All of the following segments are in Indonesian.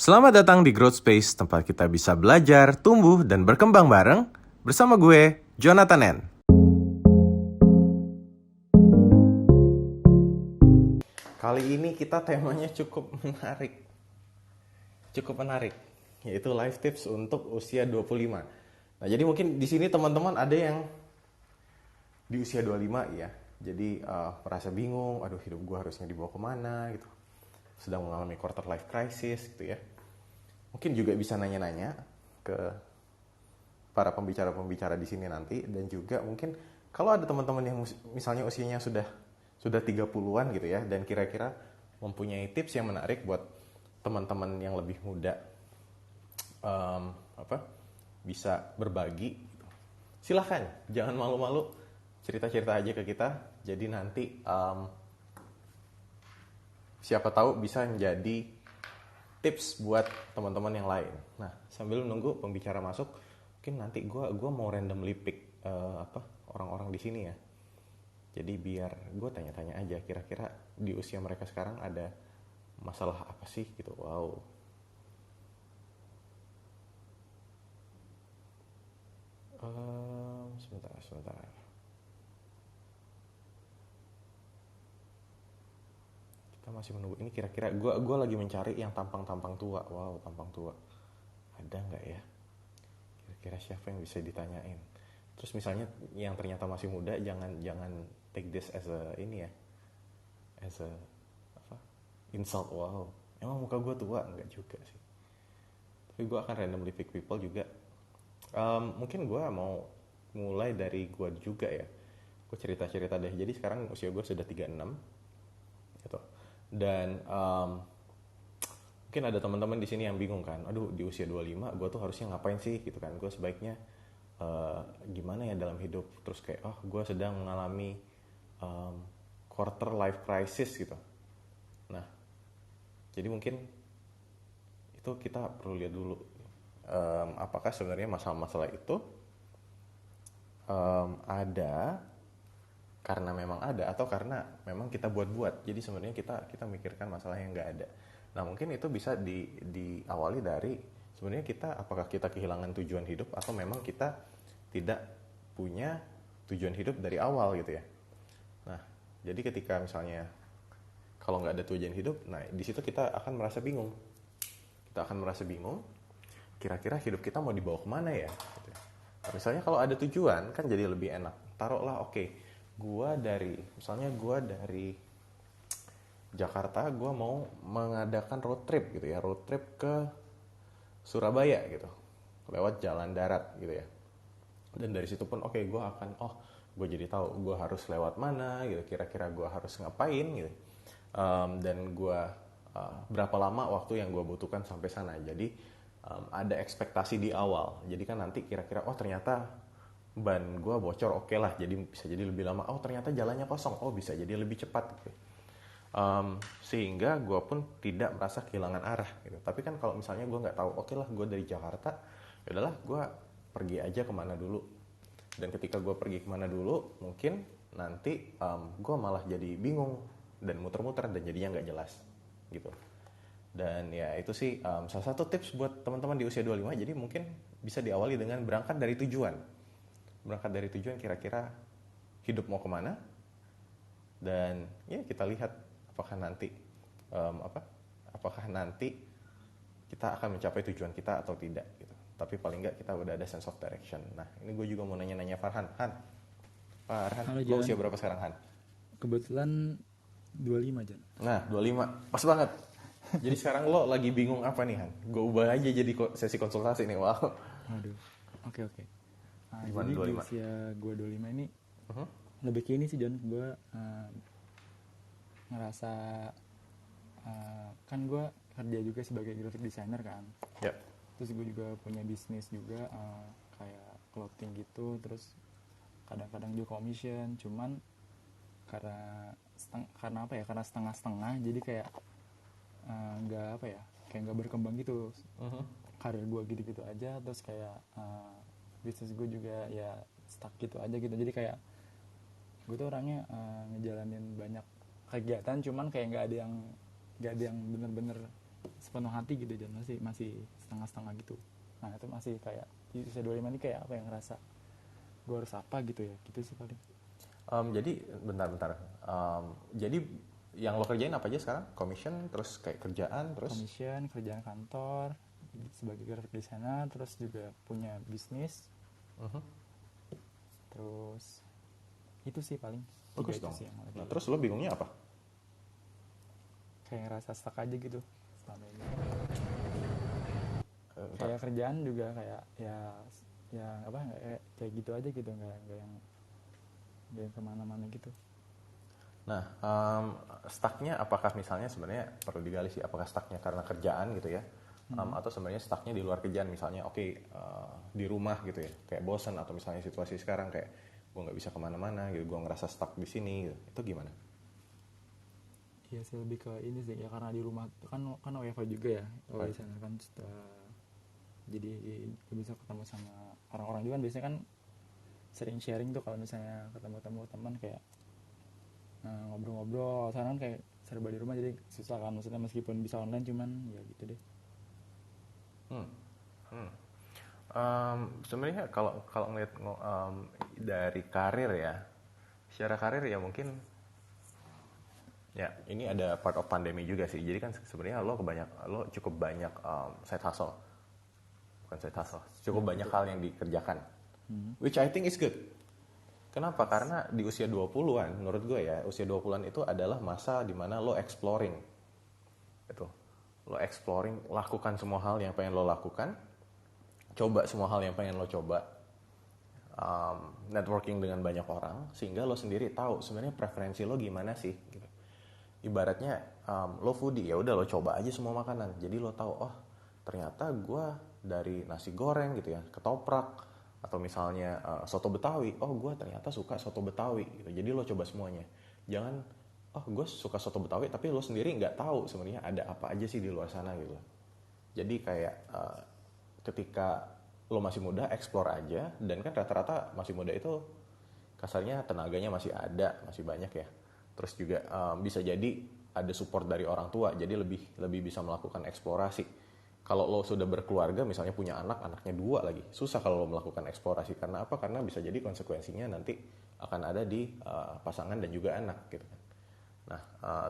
Selamat datang di Growth Space, tempat kita bisa belajar, tumbuh, dan berkembang bareng. Bersama gue, Jonathan N. Kali ini kita temanya cukup menarik. Yaitu life tips untuk usia 25. Nah, jadi mungkin di sini teman-teman ada yang di usia 25 ya. Jadi merasa bingung, aduh hidup gue harusnya dibawa kemana gitu. Sedang mengalami quarter life crisis gitu ya. Mungkin juga bisa nanya-nanya ke para pembicara-pembicara di sini nanti, dan juga mungkin kalau ada teman-teman yang misalnya usianya sudah 30-an gitu ya, dan kira-kira mempunyai tips yang menarik buat teman-teman yang lebih muda, bisa berbagi gitu. Silahkan, jangan malu-malu, cerita-cerita aja ke kita. Jadi nanti siapa tahu bisa menjadi tips buat teman-teman yang lain. Nah, sambil menunggu pembicara masuk, mungkin nanti gue mau randomly pick orang-orang di sini ya. Jadi biar gue tanya-tanya aja, kira-kira di usia mereka sekarang ada masalah apa sih gitu. Wow. Sebentar. Kita masih menunggu. Ini kira-kira gue lagi mencari yang tampang-tampang tua. Wow, tampang tua. Ada nggak ya? Kira-kira siapa yang bisa ditanyain? Terus misalnya yang ternyata masih muda, jangan take this as a as a insult. Wow, emang muka gue tua? Enggak juga sih. Tapi gue akan randomly pick people juga. Mungkin gue mau mulai dari gue juga ya. Gue cerita-cerita deh. Jadi sekarang usia gue sudah 36 gitu. Dan mungkin ada teman-teman di sini yang bingung kan, aduh di usia 25 gue tuh harusnya ngapain sih gitu kan, gue sebaiknya gimana ya dalam hidup. Terus kayak gue sedang mengalami quarter life crisis gitu. Nah, jadi mungkin itu kita perlu lihat dulu, apakah sebenarnya masalah-masalah itu ada karena memang ada, atau karena memang kita buat-buat. Jadi sebenarnya kita mikirkan masalah yang nggak ada. Nah, mungkin itu bisa diawali dari sebenarnya apakah kita kehilangan tujuan hidup, atau memang kita tidak punya tujuan hidup dari awal gitu ya. Nah, jadi ketika misalnya kalau nggak ada tujuan hidup, nah di situ kita akan merasa bingung. Kira-kira hidup kita mau dibawa kemana ya? Gitu. Nah, misalnya kalau ada tujuan kan jadi lebih enak. Taruhlah, oke, misalnya gue dari Jakarta, gue mau mengadakan road trip gitu ya, road trip ke Surabaya gitu, lewat jalan darat gitu ya. Dan dari situ pun gue jadi tahu gue harus lewat mana gitu, kira-kira gue harus ngapain gitu. Dan gue berapa lama waktu yang gue butuhkan sampai sana. Jadi ada ekspektasi di awal. Jadi kan nanti kira-kira ternyata ban gue bocor, oke lah, jadi bisa jadi lebih lama. Ternyata jalannya kosong, bisa jadi lebih cepat gitu. Sehingga gue pun tidak merasa kehilangan arah gitu. Tapi kan kalau misalnya gue nggak tahu, oke lah gue dari Jakarta, yaudahlah gue pergi aja kemana dulu. Dan ketika gue pergi kemana dulu, mungkin nanti gue malah jadi bingung dan muter-muter dan jadinya nggak jelas gitu. Dan ya itu sih salah satu tips buat teman-teman di usia 25. Jadi mungkin bisa diawali dengan berangkat dari tujuan. Kira-kira hidup mau kemana. Dan ya kita lihat apakah nanti kita akan mencapai tujuan kita atau tidak gitu. Tapi paling nggak kita udah ada sense of direction. Nah, ini gue juga mau nanya-nanya Farhan. Farhan, Halo, lo Jan. usia berapa sekarang, Han? Kebetulan 25, Jan. Nah, 25. Pas banget. Jadi sekarang lo lagi bingung apa nih, Han? Gue ubah aja jadi sesi konsultasi nih. Wow. Waduh. Oke. Nah, Gimana jadi 25? di usia gue 25 ini lebih ke ini sih, Jan. Gue ngerasa kan gue kerja juga sebagai graphic designer kan. Ya. Terus gue juga punya bisnis juga kayak clothing gitu. Terus kadang-kadang juga commission. Cuman karena apa ya? Karena setengah-setengah. Jadi kayak kayak nggak berkembang gitu. Karir gue gitu-gitu aja. Terus kayak bisnis gue juga ya stuck gitu aja gitu. Jadi kayak gue tuh orangnya ngejalanin banyak kegiatan, cuman kayak nggak ada yang bener-bener sepenuh hati gitu, dan masih setengah-setengah gitu. Nah itu masih kayak di usia 25 ini kayak apa yang ngerasa gue harus apa gitu ya, gitu sih paling. Jadi bentar-bentar. Jadi yang lo kerjain apa aja sekarang? Commission, terus kayak kerjaan, terus? Commission, kerjaan kantor sebagai graphic designer, terus juga punya bisnis. Terus itu sih paling. Bagus Tiga dong. itu sih yang lagi. Nah, terus lo bingungnya apa? Kayak ngerasa stuck aja gitu selama ini. Kayak kerjaan juga kayak ya apa kayak gitu aja gitu, nggak yang kemana-mana gitu. Nah, stucknya apakah misalnya sebenarnya perlu digali sih, apakah stucknya karena kerjaan gitu ya, atau sebenarnya stucknya di luar kerjaan, misalnya di rumah gitu ya, kayak bosan, atau misalnya situasi sekarang kayak gue nggak bisa kemana-mana gitu, gue ngerasa stuck di sini gitu. Itu gimana? Iya sih, lebih ke ini sih ya, karena di rumah kan WFH juga ya, kalau di sana kan jadi bisa ketemu sama orang-orang juga kan, biasanya kan sering sharing tuh kalau misalnya ketemu teman kayak ngobrol-ngobrol. Sekarang kan kayak serba di rumah jadi susah kan, maksudnya meskipun bisa online cuman ya gitu deh. Sebenarnya kalau ngeliat dari karir ya, secara karir ya mungkin ya ini ada part of pandemi juga sih. Jadi kan sebenarnya lo cukup banyak side hustle, bukan side hustle, cukup banyak hal yang dikerjakan, which I think is good. Kenapa? Karena di usia 20-an, menurut gue ya, usia 20-an itu adalah masa dimana lo exploring. Gitu. Lo exploring, lakukan semua hal yang pengen lo lakukan, coba semua hal yang pengen lo coba, networking dengan banyak orang, sehingga lo sendiri tahu sebenarnya preferensi lo gimana sih. Gitu. Ibaratnya lo foodie, ya udah lo coba aja semua makanan. Jadi lo tahu, oh ternyata gue dari nasi goreng gitu ya, ketoprak, atau misalnya soto Betawi, oh gue ternyata suka soto Betawi gitu. Jadi lo coba semuanya. Jangan oh gue suka soto Betawi tapi lo sendiri nggak tahu sebenarnya ada apa aja sih di luar sana gitu. Jadi kayak ketika lo masih muda, explore aja. Dan kan rata-rata masih muda itu kasarnya tenaganya masih ada, masih banyak ya. Terus juga bisa jadi ada support dari orang tua, jadi lebih bisa melakukan eksplorasi. Kalau lo sudah berkeluarga, misalnya punya anaknya 2 lagi, susah kalau lo melakukan eksplorasi. Karena apa? Karena bisa jadi konsekuensinya nanti akan ada di pasangan dan juga anak gitu kan. Nah,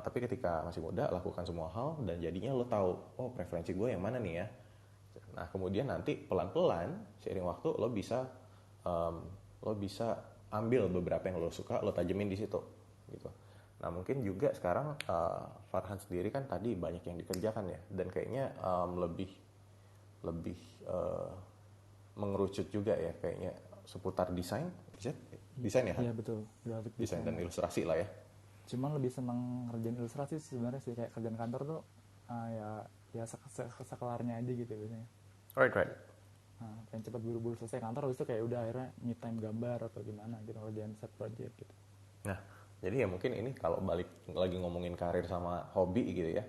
tapi ketika masih muda, lakukan semua hal dan jadinya lo tahu, oh preferensi gue yang mana nih ya. Nah, kemudian nanti pelan-pelan seiring waktu lo bisa ambil beberapa yang lo suka, lo tajemin di situ gitu. Nah, mungkin juga sekarang Farhan sendiri kan tadi banyak yang dikerjakan ya, dan kayaknya lebih mengerucut juga ya kayaknya seputar desain ya. Iya betul, graphic desain dan ilustrasi lah ya. Cuman lebih seneng ngerjain ilustrasi sebenarnya sih, kayak kerjaan kantor tuh ya sekelarnya aja gitu biasanya. Right. Pengen cepat buru-buru selesai kantor, habis itu kayak udah akhirnya me time gambar atau gimana gitu, ngerjain set project gitu. Nah, jadi ya mungkin ini kalau balik lagi ngomongin karir sama hobi gitu ya,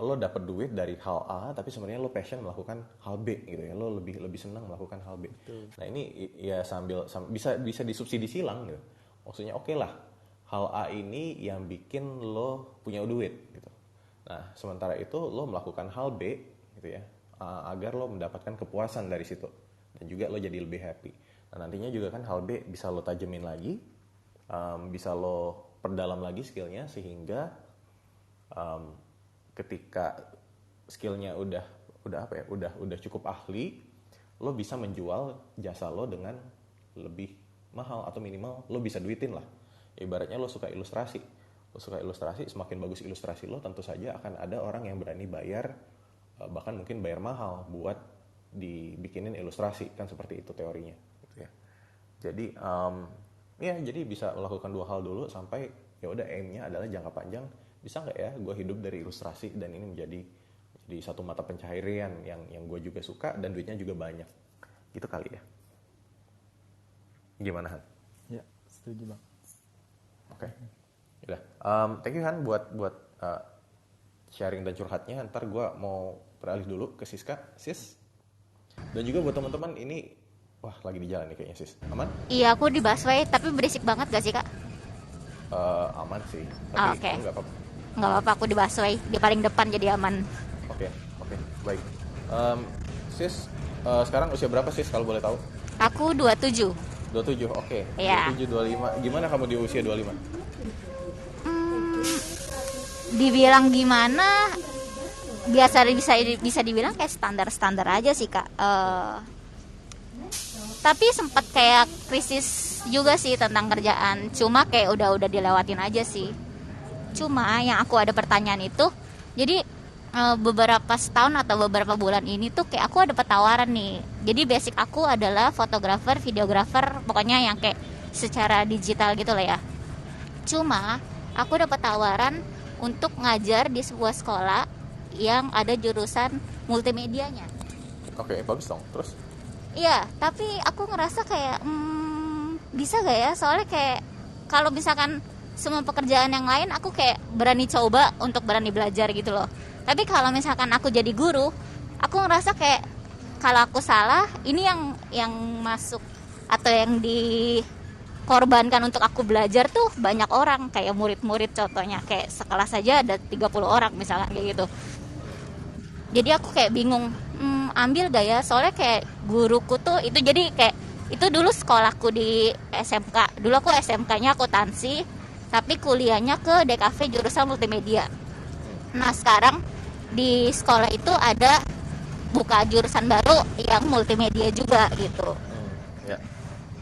lo dapet duit dari hal A tapi sebenarnya lo passion melakukan hal B gitu ya, lo lebih senang melakukan hal B. Betul. Nah ini ya sambil bisa disubsidi silang gitu. Maksudnya oke lah, hal A ini yang bikin lo punya duit gitu. Nah sementara itu lo melakukan hal B gitu ya, agar lo mendapatkan kepuasan dari situ dan juga lo jadi lebih happy. Nah nantinya juga kan hal B bisa lo tajemin lagi, bisa lo perdalam lagi skillnya, sehingga ketika skillnya udah cukup ahli, lo bisa menjual jasa lo dengan lebih mahal atau minimal lo bisa duitin lah. Ibaratnya lo suka ilustrasi, semakin bagus ilustrasi lo, tentu saja akan ada orang yang berani bayar, bahkan mungkin bayar mahal buat dibikinin ilustrasi, kan seperti itu teorinya gitu ya. Jadi jadi bisa melakukan 2 hal dulu sampai ya udah aimnya adalah jangka panjang, bisa nggak ya gue hidup dari ilustrasi dan ini menjadi satu mata pencaharian yang gue juga suka dan duitnya juga banyak gitu kali ya. Gimana Han? Ya setuju bang. Oke. Udah. Thank you Han buat sharing dan curhatnya. Ntar gue mau beralih dulu ke Siska. Sis. Dan juga buat teman-teman ini, wah lagi di jalan nih kayaknya Sis. Aman? Iya, aku di busway, tapi berisik banget gak sih kak? Aman sih. Tapi Oke. nggak apa-apa. nggak apa-apa aku di busway di paling depan jadi aman. Oke, oke, baik. Sis, sekarang usia berapa sis kalau boleh tahu? Aku 27. 27, oke. Ya. 27, 25. Gimana kamu di usia 25? Dibilang gimana, biasa bisa dibilang kayak standar aja sih kak. Tapi sempat kayak krisis juga sih tentang kerjaan, cuma kayak udah dilewatin aja sih. Cuma yang aku ada pertanyaan itu, jadi beberapa setahun atau beberapa bulan ini tuh kayak aku ada tawaran nih. Jadi basic aku adalah fotografer, videografer, pokoknya yang kayak secara digital gitu lah ya. Cuma aku dapat tawaran untuk ngajar di sebuah sekolah yang ada jurusan multimedianya. Oke, bagus dong. Terus? Iya, tapi aku ngerasa kayak bisa gak ya? Soalnya kayak kalau misalkan semua pekerjaan yang lain aku kayak berani coba untuk berani belajar gitu loh. Tapi kalau misalkan aku jadi guru, aku ngerasa kayak kalau aku salah, ini yang masuk atau yang dikorbankan untuk aku belajar tuh banyak orang, kayak murid-murid contohnya, kayak sekelas saja ada 30 orang misalkan kayak gitu. Jadi aku kayak bingung, ambil gak ya? Soalnya kayak guruku tuh itu, jadi kayak itu dulu sekolahku di SMK. Dulu aku SMK-nya akuntansi, tapi kuliahnya ke DKV jurusan multimedia. Nah sekarang di sekolah itu ada buka jurusan baru yang multimedia juga gitu. Ya.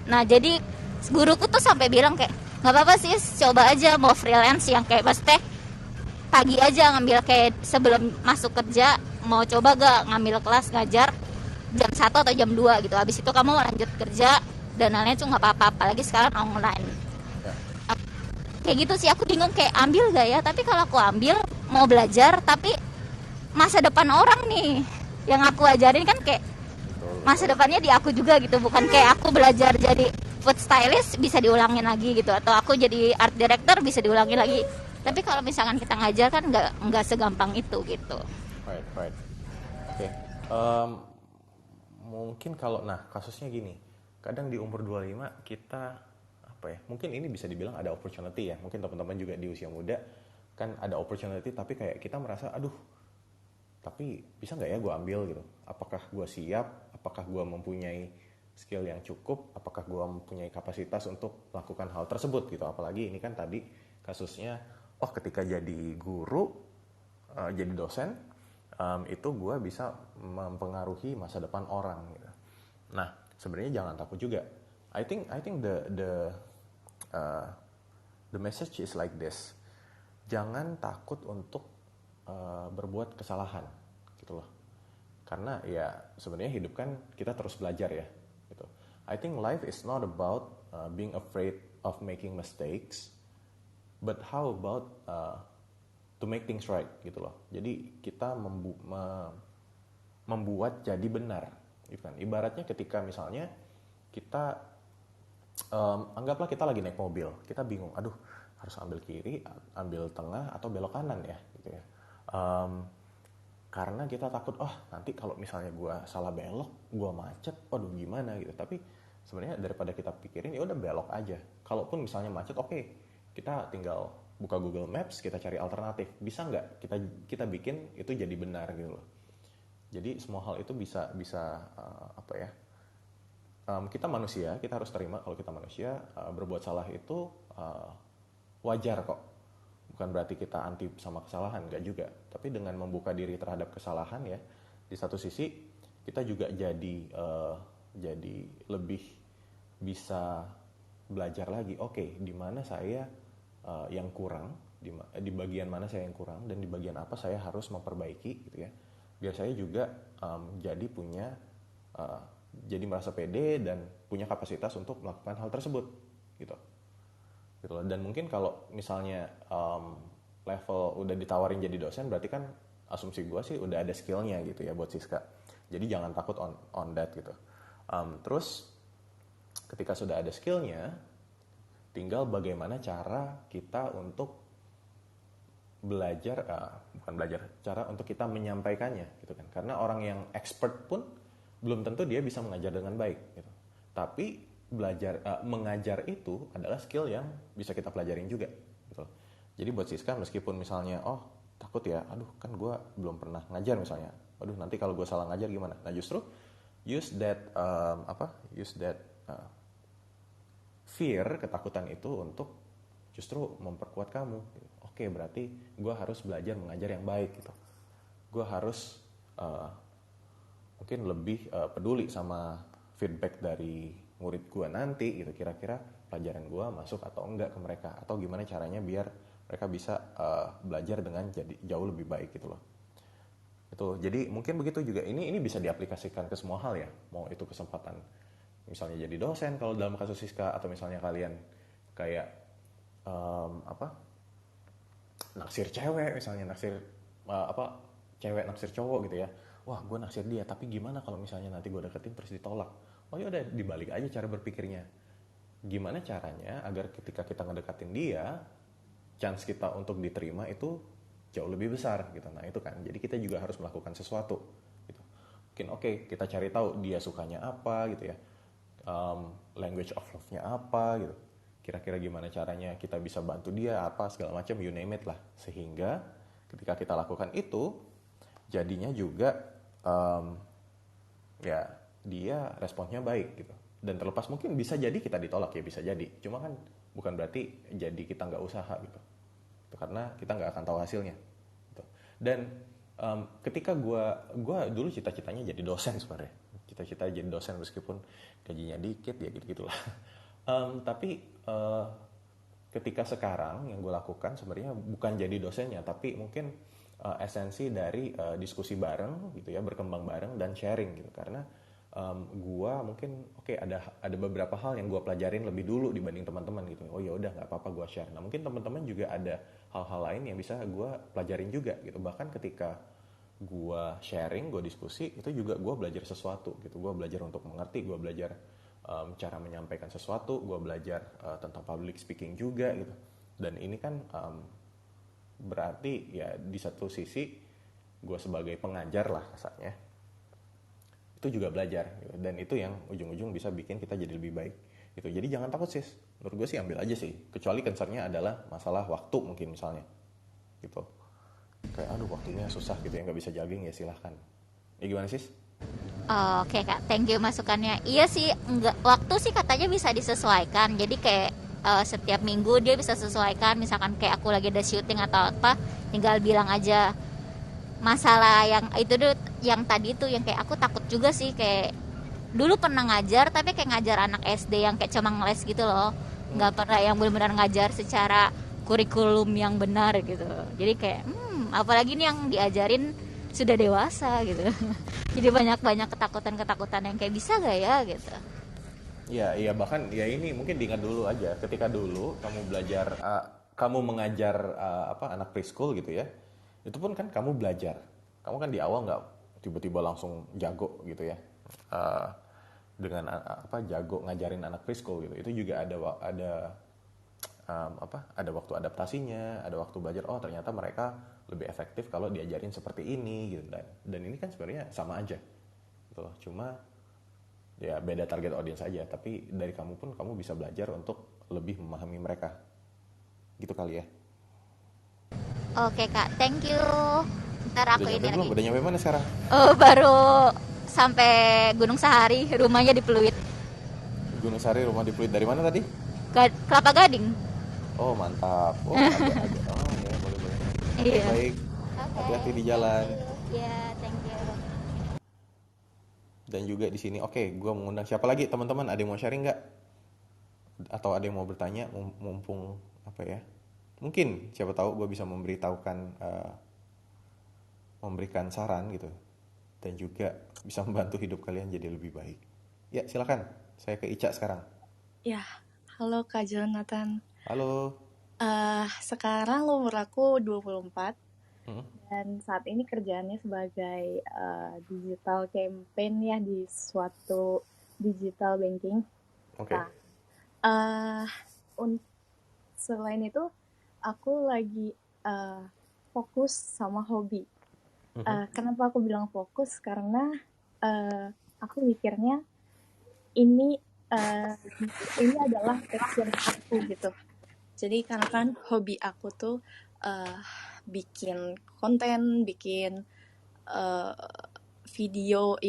Nah jadi guruku tuh sampai bilang kayak nggak apa-apa sih, coba aja mau freelance yang kayak maksudnya pagi aja ngambil kayak sebelum masuk kerja, mau coba gak ngambil kelas ngajar jam 1 atau jam 2 gitu. Habis itu kamu lanjut kerja dan lainnya tuh nggak apa-apa, apalagi sekarang online. Ya. Kayak gitu sih, aku bingung kayak ambil gak ya. Tapi kalau aku ambil mau belajar, tapi masa depan orang nih yang aku ajarin kan kayak masa depannya di aku juga gitu, bukan kayak aku belajar jadi food stylist bisa diulangin lagi gitu, atau aku jadi art director bisa diulangin lagi. Tapi kalau misalkan kita ngajar kan nggak segampang itu gitu. Right. Oke. Mungkin kalau, kasusnya gini. Kadang di umur 25 kita, apa ya, mungkin ini bisa dibilang ada opportunity ya. Mungkin teman-teman juga di usia muda kan ada opportunity, tapi kayak kita merasa, aduh, tapi bisa nggak ya gue ambil gitu. Apakah gue siap? Apakah gue mempunyai skill yang cukup? Apakah gue mempunyai kapasitas untuk melakukan hal tersebut gitu. Apalagi ini kan tadi kasusnya, ketika jadi guru, jadi dosen, itu gue bisa mempengaruhi masa depan orang gitu. Nah sebenarnya jangan takut juga. I think the message is like this. Jangan takut untuk berbuat kesalahan gitu loh. Karena ya sebenarnya hidup kan kita terus belajar ya gitu. I think life is not about being afraid of making mistakes, but how about to make things right gitu loh. Jadi kita membuat jadi benar gitu kan. Ibaratnya ketika misalnya kita anggaplah kita lagi naik mobil, kita bingung, aduh harus ambil kiri, ambil tengah atau belok kanan ya gitu ya. Karena kita takut, nanti kalau misalnya gue salah belok, gue macet, waduh gimana gitu. Tapi sebenarnya daripada kita pikirin, ya udah belok aja. Kalaupun misalnya macet, oke, kita tinggal buka Google Maps, kita cari alternatif. Bisa nggak kita bikin itu jadi benar gitu loh. Jadi semua hal itu bisa kita manusia, kita harus terima kalau kita manusia, berbuat salah itu wajar kok. Bukan berarti kita anti sama kesalahan, enggak juga. Tapi dengan membuka diri terhadap kesalahan ya, di satu sisi kita juga jadi lebih bisa belajar lagi. Oke, di mana saya yang kurang, di bagian mana saya yang kurang, dan di bagian apa saya harus memperbaiki gitu ya. Biar saya juga jadi merasa pede dan punya kapasitas untuk melakukan hal tersebut gitu. Dan mungkin kalau misalnya level udah ditawarin jadi dosen, berarti kan asumsi gue sih udah ada skillnya gitu ya buat Siska. Jadi jangan takut on that gitu. Terus ketika sudah ada skillnya, tinggal bagaimana cara kita untuk cara untuk kita menyampaikannya gitu kan. Karena orang yang expert pun belum tentu dia bisa mengajar dengan baik gitu. Tapi mengajar itu adalah skill yang bisa kita pelajarin juga gitu. Jadi buat Siska meskipun misalnya takut ya, aduh kan gue belum pernah ngajar misalnya, aduh nanti kalau gue salah ngajar gimana, nah justru use that fear, ketakutan itu untuk justru memperkuat kamu. Oke, berarti gue harus belajar mengajar yang baik gitu. Gue harus mungkin lebih peduli sama feedback dari murid gue nanti gitu. Kira-kira pelajaran gue masuk atau enggak ke mereka, atau gimana caranya biar mereka bisa belajar dengan jadi jauh lebih baik gitu loh. Itu jadi mungkin begitu juga, ini bisa diaplikasikan ke semua hal ya, mau itu kesempatan misalnya jadi dosen kalau dalam kasus Siska, atau misalnya kalian kayak naksir cewek misalnya, cewek naksir cowok gitu ya, wah gue naksir dia tapi gimana kalau misalnya nanti gue deketin terus ditolak, oh ya udah dibalik aja cara berpikirnya, gimana caranya agar ketika kita ngedekatin dia chance kita untuk diterima itu jauh lebih besar gitu. Nah itu kan, jadi kita juga harus melakukan sesuatu gitu. Mungkin kita cari tahu dia sukanya apa gitu ya, language of love-nya apa gitu, kira-kira gimana caranya kita bisa bantu dia apa segala macam, you name it lah, sehingga ketika kita lakukan itu jadinya juga ya dia responnya baik gitu. Dan terlepas mungkin bisa jadi kita ditolak ya, bisa jadi, cuma kan bukan berarti jadi kita nggak usaha gitu. Karena kita nggak akan tahu hasilnya gitu. Dan ketika gue dulu cita-citanya jadi dosen sebenarnya, cita-cita jadi dosen meskipun gajinya dikit ya gitu-gitulah. Tapi ketika sekarang yang gue lakukan sebenarnya bukan jadi dosennya, tapi mungkin esensi dari diskusi bareng gitu ya, berkembang bareng dan sharing gitu. Karena gue mungkin ada beberapa hal yang gue pelajarin lebih dulu dibanding teman-teman gitu. Oh ya udah nggak apa-apa gue share. Nah mungkin teman-teman juga ada hal-hal lain yang bisa gue pelajarin juga gitu. Bahkan ketika gue sharing, gue diskusi, itu juga gue belajar sesuatu gitu. Gue belajar untuk mengerti, gue belajar cara menyampaikan sesuatu, gue belajar tentang public speaking juga gitu. Dan ini kan berarti ya di satu sisi gue sebagai pengajar lah kasarnya, itu juga belajar gitu. Dan itu yang ujung-ujung bisa bikin kita jadi lebih baik gitu. Jadi jangan takut sis, menurut gue sih ambil aja sih, kecuali concernnya adalah masalah waktu mungkin misalnya gitu, kayak aduh waktunya susah gitu ya, nggak bisa jogging ya silahkan ya, gimana sis? Oke kak, thank you masukannya. Iya sih, enggak, waktu sih katanya bisa disesuaikan. Jadi kayak setiap minggu dia bisa sesuaikan. Misalkan kayak aku lagi ada syuting atau apa, tinggal bilang aja. Masalah yang itu tuh, yang tadi tuh yang kayak aku takut juga sih, kayak dulu pernah ngajar tapi kayak ngajar anak SD yang kayak cuma ngeles gitu loh, nggak pernah yang benar-benar ngajar secara kurikulum yang benar gitu. Jadi kayak apalagi nih yang diajarin sudah dewasa gitu. Jadi banyak ketakutan yang kayak bisa gak ya gitu. Iya bahkan ya ini mungkin diingat dulu aja, ketika dulu kamu belajar kamu mengajar anak preschool gitu ya, itu pun kan kamu belajar, kamu kan di awal nggak tiba-tiba langsung jago gitu ya, dengan jago ngajarin anak preschool gitu. Itu juga ada waktu adaptasinya, ada waktu belajar, oh ternyata mereka lebih efektif kalau diajarin seperti ini gitu. Dan ini kan sebenarnya sama aja gitu loh, cuma ya beda target audience aja, tapi dari kamu pun kamu bisa belajar untuk lebih memahami mereka gitu kali ya. Oke kak, thank you. Ntar aku Udah ini nyampe belum? lagi. Udah nyampe mana sekarang? Baru sampai Gunung Sahari, rumahnya di Pluit. Gunung Sari, rumah di Pluit. Dari mana tadi? Kelapa Gading. Oh mantap. Oh agak. Oh ya boleh. Iya. Baik. Hati-hati di jalan. Iya, thank you. Dan juga di sini, gue mengundang siapa lagi teman-teman? Ada yang mau sharing nggak? Atau ada yang mau bertanya? Mumpung Mungkin siapa tahu gue bisa memberikan saran gitu, dan juga bisa membantu hidup kalian jadi lebih baik. Ya silakan, saya ke Ica sekarang. Ya, halo Kak Jonathan. Halo. Sekarang umur aku 24 dan saat ini kerjaannya sebagai digital campaign ya di suatu digital banking. Oke. Selain itu, aku lagi fokus sama hobi. Kenapa aku bilang fokus? Karena aku mikirnya ini adalah passion aku gitu. Jadi karena kan hobi aku tuh eh, bikin konten, bikin eh, video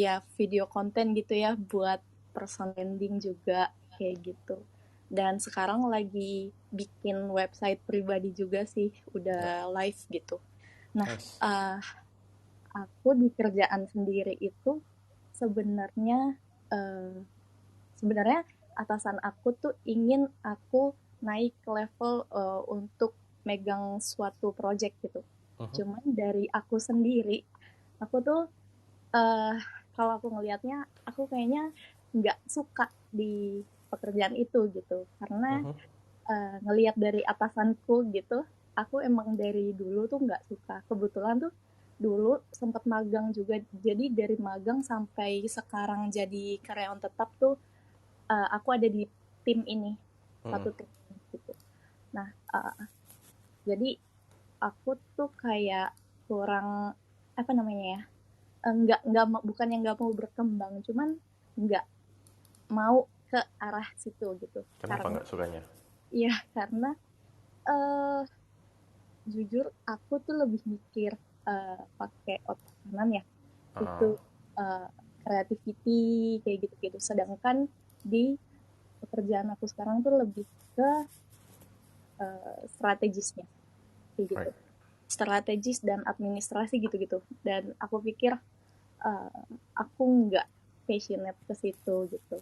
konten gitu ya buat personal branding juga kayak gitu. Dan sekarang lagi bikin website pribadi juga sih, Ya, udah live gitu. Nah, nice. eh, aku di kerjaan sendiri itu sebenarnya eh, sebenarnya atasan aku tuh ingin aku naik ke level untuk megang suatu project gitu. Mhm. Cuman dari aku sendiri, aku tuh eh kalau aku ngelihatnya, aku kayaknya nggak suka di pekerjaan itu gitu. Karena Mhm. ngelihat dari atasanku gitu, aku emang dari dulu tuh nggak suka. Kebetulan tuh dulu sempat magang juga, jadi dari magang sampai sekarang jadi karyawan tetap tuh aku ada di tim ini, Mhm. satu tim gitu. Nah, jadi aku tuh kayak kurang apa namanya ya, bukan yang nggak mau berkembang, cuman nggak mau ke arah situ gitu. Kenapa Karena nggak sukanya? ya karena eh jujur aku tuh lebih mikir pakai otak kanan ya, Heeh. itu eh, creativity kayak gitu-gitu. Sedangkan di pekerjaan aku sekarang tuh lebih ke strategisnya kayak gitu, Right. strategis dan administrasi gitu-gitu. Dan aku pikir aku nggak passionate ke situ gitu.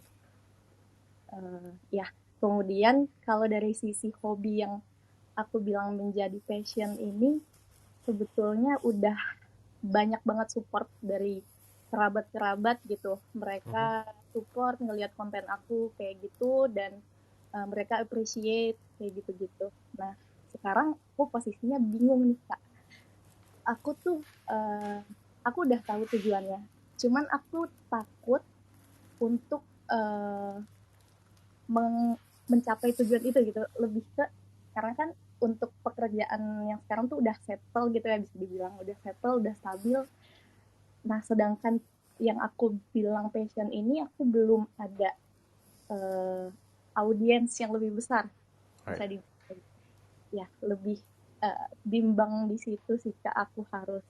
Ya, kemudian kalau dari sisi hobi yang aku bilang menjadi passion ini, sebetulnya udah banyak banget support dari kerabat-kerabat gitu. Mhm. Mereka support ngelihat konten aku kayak gitu, dan mereka appreciate kayak gitu-gitu. Nah, sekarang aku posisinya bingung nih Kak. Aku tuh aku udah tahu tujuannya. Cuman aku takut untuk mencapai tujuan itu gitu. Lebih ke karena kan untuk pekerjaan yang sekarang tuh udah settle gitu ya, bisa dibilang udah settle, udah stabil. Nah, sedangkan yang aku bilang passion ini aku belum ada eh, audiens yang lebih besar, Right. bisa di ya lebih bimbang di situ sih Kak. Aku harus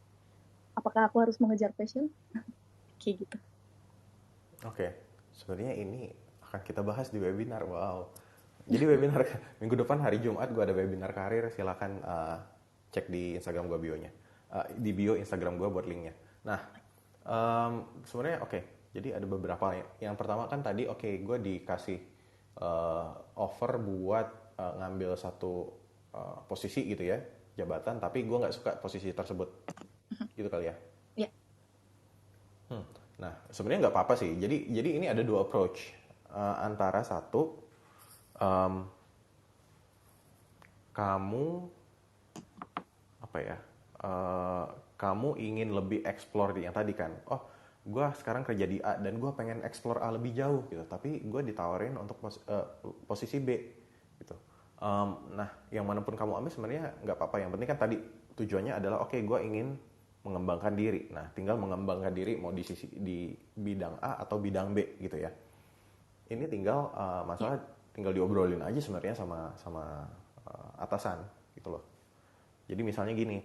apakah aku harus mengejar passion kayak gitu. Oke. Sebenarnya ini akan kita bahas di webinar. Wow. Jadi webinar minggu depan hari Jumat gue ada webinar karir. Silakan cek di Instagram gue bio-nya. Di bio Instagram gue buat linknya. Nah, sebenarnya oke. Jadi ada beberapa. Yang pertama kan tadi oke, gue dikasih offer buat ngambil satu posisi gitu ya, jabatan. Tapi gue nggak suka posisi tersebut. Gitu kali ya. Ya. Hmm. Nah, sebenarnya nggak apa-apa sih. Jadi ini ada dua approach. Antara satu, em, kamu apa ya? eh, Kamu ingin lebih explore di yang tadi kan? Oh, gue sekarang kerja di A dan gue pengen explore A lebih jauh gitu. Tapi gue ditawarin untuk posisi B gitu. Nah, yang manapun kamu ambil sebenarnya nggak apa-apa. Yang penting kan tadi tujuannya adalah oke, gue ingin mengembangkan diri. Nah, tinggal mengembangkan diri mau di bidang A atau bidang B gitu ya. Ini tinggal masalah tinggal diobrolin aja sebenarnya sama sama atasan gitu loh. Jadi misalnya gini,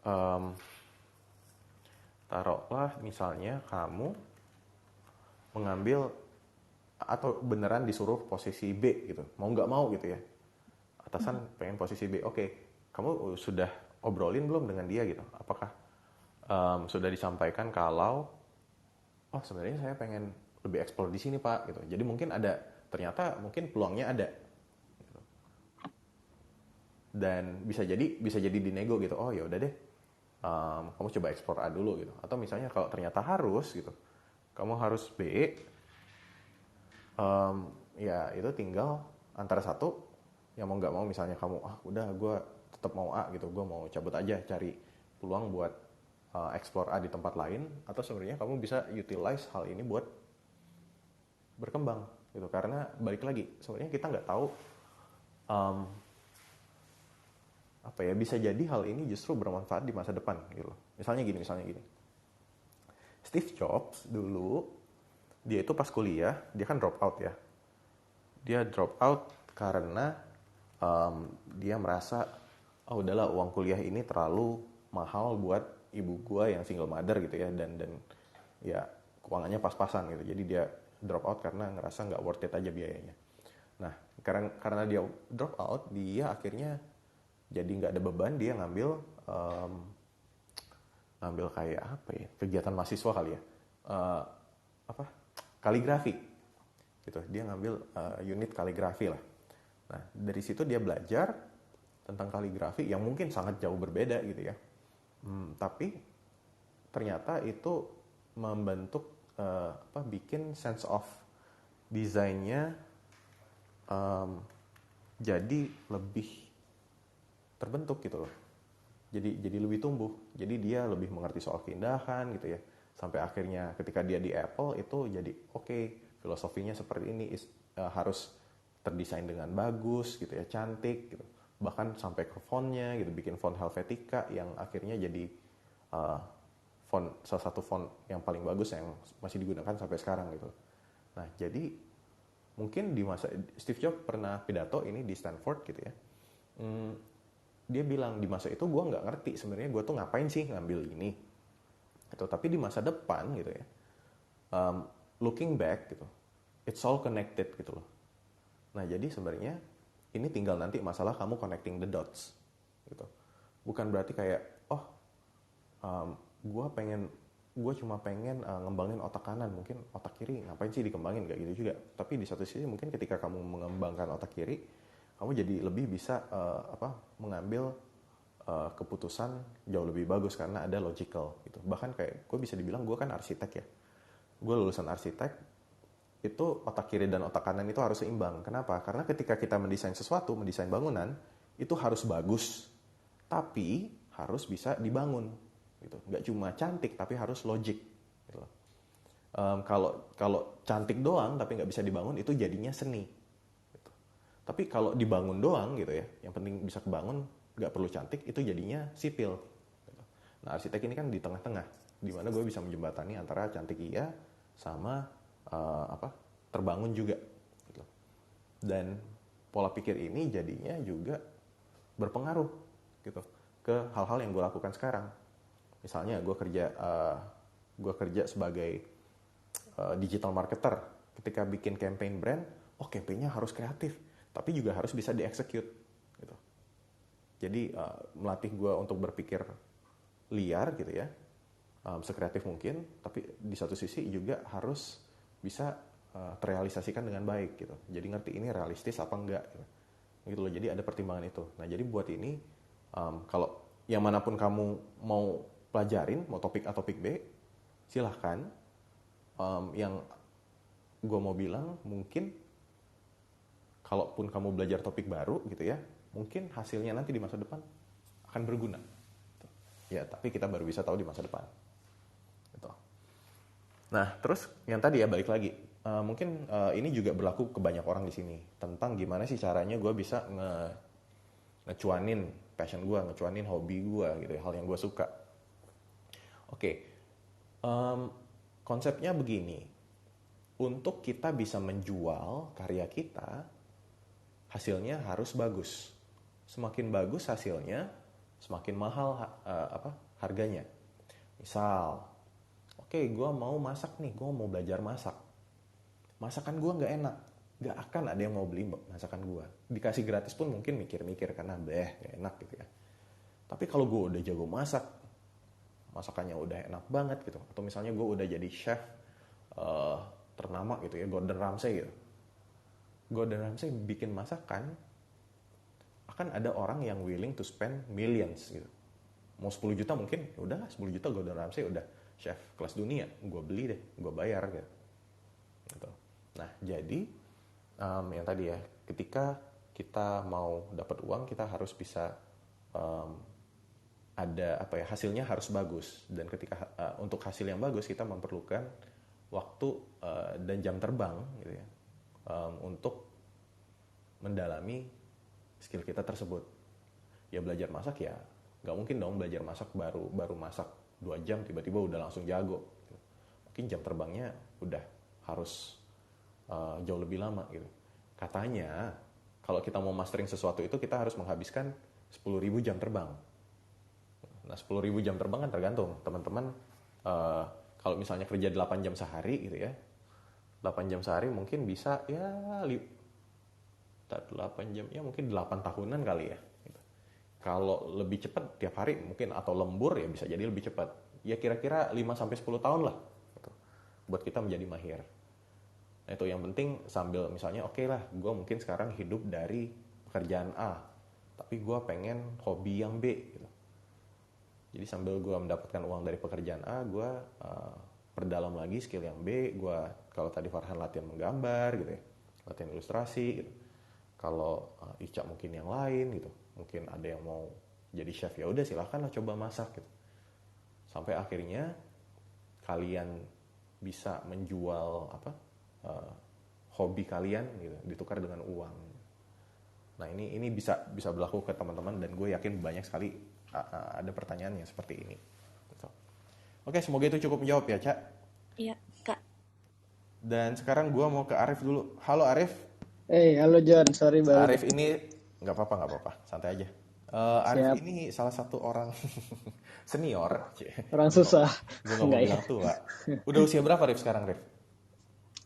em, taruhlah misalnya kamu mengambil atau beneran disuruh posisi B gitu, mau nggak mau gitu ya. Atasan pengen posisi B, oke, kamu sudah obrolin belum dengan dia gitu? Apakah sudah disampaikan kalau oh sebenarnya saya pengen lebih eksplor di sini Pak gitu. Jadi mungkin ada, ternyata mungkin peluangnya ada dan bisa jadi dinego gitu. Oh ya udah deh, kamu coba eksplor A dulu gitu. Atau misalnya kalau ternyata harus gitu, kamu harus B, ya itu tinggal antara satu, yang mau nggak mau misalnya kamu udah gue tetap mau A gitu, gue mau cabut aja cari peluang buat explore A di tempat lain, atau sebenarnya kamu bisa utilize hal ini buat berkembang gitu. Karena balik lagi sebenarnya kita nggak tahu um, apa ya, bisa jadi hal ini justru bermanfaat di masa depan gitu. Misalnya gini, Steve Jobs dulu, dia itu pas kuliah dia kan drop out ya, dia drop out karena dia merasa oh udahlah uang kuliah ini terlalu mahal buat ibu gue yang single mother gitu ya, dan ya keuangannya pas-pasan gitu, jadi dia drop out karena ngerasa nggak worth it aja biayanya. Nah karena dia drop out, dia akhirnya jadi nggak ada beban, dia ngambil kayak apa ya, kegiatan mahasiswa kali ya, kaligrafi gitu. Dia ngambil unit kaligrafi lah. Nah dari situ dia belajar tentang kaligrafi yang mungkin sangat jauh berbeda gitu ya, tapi ternyata itu membentuk bikin sense of desainnya jadi lebih terbentuk gitu loh. Jadi lebih tumbuh. Jadi dia lebih mengerti soal keindahan gitu ya. Sampai akhirnya ketika dia di Apple itu jadi oke, filosofinya seperti ini, harus terdesain dengan bagus gitu ya, cantik gitu. Bahkan sampai ke fontnya gitu, bikin font Helvetica yang akhirnya jadi salah satu font yang paling bagus yang masih digunakan sampai sekarang gitu. Nah jadi mungkin di masa Steve Jobs pernah pidato ini di Stanford gitu ya. Dia bilang di masa itu gue nggak ngerti sebenarnya gue tuh ngapain sih ngambil ini gitu. Tapi di masa depan gitu ya, looking back gitu, it's all connected gitu loh. Nah jadi sebenarnya ini tinggal nanti masalah kamu connecting the dots gitu. Bukan berarti kayak gue cuma pengen ngembangin otak kanan, mungkin otak kiri ngapain sih dikembangin, gak gitu juga. Tapi di satu sisi mungkin ketika kamu mengembangkan otak kiri, kamu jadi lebih bisa mengambil keputusan jauh lebih bagus karena ada logical gitu. Bahkan kayak gue bisa dibilang gue kan arsitek ya, gue lulusan arsitek, itu otak kiri dan otak kanan itu harus seimbang. Kenapa? Karena ketika kita mendesain sesuatu, mendesain bangunan, itu harus bagus, tapi harus bisa dibangun gitu. Nggak cuma cantik tapi harus logik gitu. Kalau cantik doang tapi nggak bisa dibangun, itu jadinya seni gitu. Tapi kalau dibangun doang gitu ya, yang penting bisa kebangun, nggak perlu cantik, itu jadinya sipil gitu. Nah arsitek ini kan di tengah-tengah, di mana gue bisa menjembatani antara cantik iya sama terbangun juga gitu. Dan pola pikir ini jadinya juga berpengaruh gitu ke hal-hal yang gue lakukan sekarang. Misalnya gue kerja sebagai digital marketer. Ketika bikin campaign brand, campaignnya harus kreatif, tapi juga harus bisa di-execute gitu. Jadi melatih gue untuk berpikir liar gitu ya, sekreatif mungkin, tapi di satu sisi juga harus bisa terrealisasikan dengan baik gitu. Jadi ngerti ini realistis apa enggak gitu loh. Jadi ada pertimbangan itu. Nah jadi buat ini kalau yang manapun kamu mau pelajarin, mau topik A topik B, silahkan. Yang gue mau bilang mungkin kalaupun kamu belajar topik baru gitu ya, mungkin hasilnya nanti di masa depan akan berguna. Ya tapi kita baru bisa tahu di masa depan. Gitu. Nah terus yang tadi ya balik lagi, mungkin ini juga berlaku ke banyak orang di sini tentang gimana sih caranya gue bisa ngecuanin passion gue, ngecuanin hobi gue gitu ya, hal yang gue suka. Konsepnya begini, untuk kita bisa menjual karya kita, hasilnya harus bagus. Semakin bagus hasilnya, semakin mahal harganya. Misal, gue mau masak nih, gue mau belajar masak. Masakan gue nggak enak, nggak akan ada yang mau beli masakan gue. Dikasih gratis pun mungkin mikir-mikir karena nggak enak gitu ya. Tapi kalau gue udah jago masak, masakannya udah enak banget gitu, atau misalnya gue udah jadi chef ternama gitu ya, Gordon Ramsay gitu. Gordon Ramsay bikin masakan, akan ada orang yang willing to spend millions gitu. Mau 10 juta mungkin, ya udahlah 10 juta Gordon Ramsay udah chef kelas dunia, gue beli deh, gue bayar gitu. Nah jadi yang tadi ya, ketika kita mau dapat uang, kita harus bisa ada hasilnya harus bagus. Dan ketika untuk hasil yang bagus kita memerlukan waktu dan jam terbang gitu ya, untuk mendalami skill kita tersebut. Ya belajar masak ya nggak mungkin dong belajar masak baru masak 2 jam tiba-tiba udah langsung jago gitu. Mungkin jam terbangnya udah harus jauh lebih lama gitu. Katanya kalau kita mau mastering sesuatu itu kita harus menghabiskan 10.000 jam terbang. Nah 10.000 jam terbang kan tergantung teman-teman, kalau misalnya kerja 8 jam sehari gitu ya, 8 jam sehari mungkin bisa ya 8 jam ya mungkin 8 tahunan kali ya gitu. Kalau lebih cepat tiap hari mungkin atau lembur ya bisa jadi lebih cepat ya, kira-kira 5-10 tahun lah gitu, buat kita menjadi mahir. Nah itu yang penting sambil misalnya oke lah gue mungkin sekarang hidup dari pekerjaan A tapi gue pengen hobi yang B gitu. Jadi sambil gue mendapatkan uang dari pekerjaan A, gue perdalam lagi skill yang B. Gue kalau tadi Farhan latihan menggambar gitu ya, latihan ilustrasi gitu. Kalau Ica mungkin yang lain gitu, mungkin ada yang mau jadi chef ya udah silahkan lah coba masak gitu. Sampai akhirnya kalian bisa menjual hobi kalian gitu, ditukar dengan uang. Nah ini bisa berlaku ke teman-teman dan gue yakin banyak sekali ada pertanyaan yang seperti ini. Oke, semoga itu cukup menjawab ya, Cak. Iya, Kak. Dan sekarang gue mau ke Arif dulu. Halo Arif. Halo John, sorry banget. Arif ini nggak apa-apa, santai aja. Arif ini salah satu orang senior. Orang susah. Gue nggak mau bilang tua. Udah usia berapa Arif sekarang, Arif?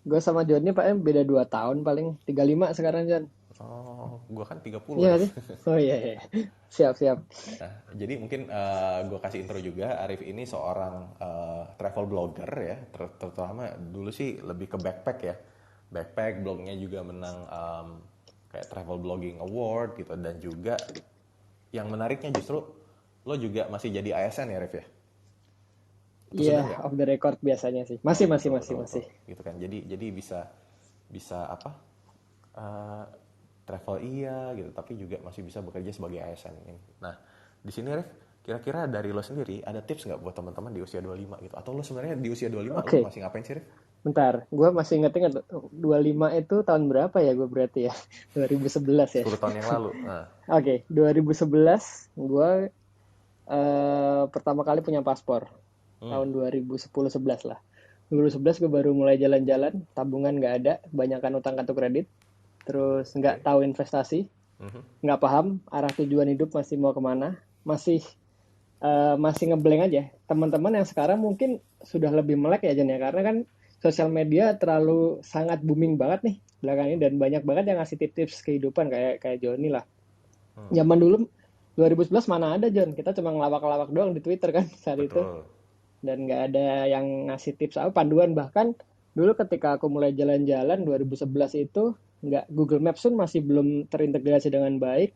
Gue sama John ini Pak beda 2 tahun paling, 35 sekarang John. Oh, gue kan 30. Iya sih. Oh iya. Siap. Nah, jadi mungkin gue kasih intro juga. Arif ini seorang travel blogger ya, terutama dulu sih lebih ke backpack ya. Backpack, blognya juga menang kayak travel blogging award gitu, dan juga yang menariknya justru lo juga masih jadi ASN ya, Arif ya? Iya, off the record biasanya sih. Masih. Gitu kan. Jadi bisa apa? Travel iya gitu, tapi juga masih bisa bekerja sebagai ASN ini. Nah, di sini Ref, kira-kira dari lo sendiri ada tips nggak buat teman-teman di usia 25 gitu? Atau lo sebenarnya di usia 25 lo masih ngapain sih, Ref? Bentar, gue masih inget 25 itu tahun berapa ya gue berarti ya? 2011 ya? 10 tahun yang lalu. Nah. Oke, 2011 gue pertama kali punya paspor. Tahun 2010-11 lah. 2011 gue baru mulai jalan-jalan, tabungan nggak ada, kebanyakan utang kartu kredit. Terus nggak tahu investasi, nggak paham arah tujuan hidup masih mau kemana, masih ngeblank aja. Teman-teman yang sekarang mungkin sudah lebih melek ya Jan ya, karena kan sosial media terlalu sangat booming banget nih belakangan ini, dan banyak banget yang ngasih tips-tips kehidupan kayak Joni lah. Zaman dulu 2011 mana ada John, kita cuma ngelawak-lawak doang di Twitter kan saat itu, dan nggak ada yang ngasih tips apa panduan. Bahkan dulu ketika aku mulai jalan-jalan 2011 itu nggak, Google Maps pun masih belum terintegrasi dengan baik,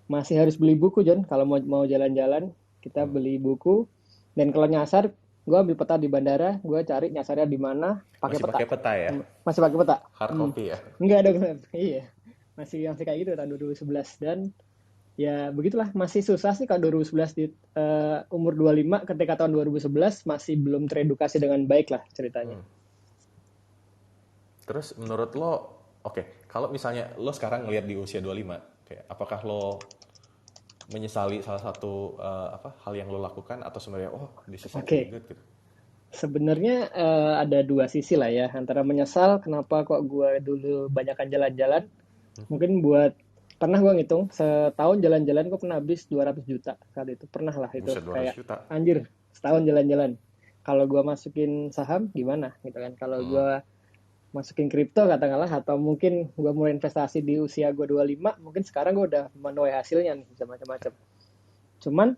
masih harus beli buku John. Kalau mau jalan-jalan kita beli buku, dan kalau nyasar gue ambil peta di bandara, gue cari nyasarnya di mana pakai peta. Pakai peta ya? Masih pakai peta. Hard copy ya? Enggak ada, iya masih kayak gitu tahun 2011. Dan ya begitulah, masih susah sih kalau 2011 di umur 25, ketika tahun 2011 masih belum teredukasi dengan baik lah ceritanya. Terus menurut lo, oke, kalau misalnya lo sekarang ngelihat di usia 25, kayak apakah lo menyesali salah satu hal yang lo lakukan, atau sebenarnya this is actually good gitu? Sebenarnya ada dua sisi lah ya, antara menyesal kenapa kok gue dulu banyakkan jalan-jalan. Mungkin pernah gue ngitung setahun jalan-jalan gue pernah habis 200 juta kali itu, pernah lah itu. Kayak juta. Anjir, setahun jalan-jalan. Kalau gue masukin saham gimana gitu kan, kalau gue masukin kripto katakanlah, atau mungkin gue mulai investasi di usia gue 25, mungkin sekarang gue udah menuai hasilnya nih, bisa macam-macam. Cuman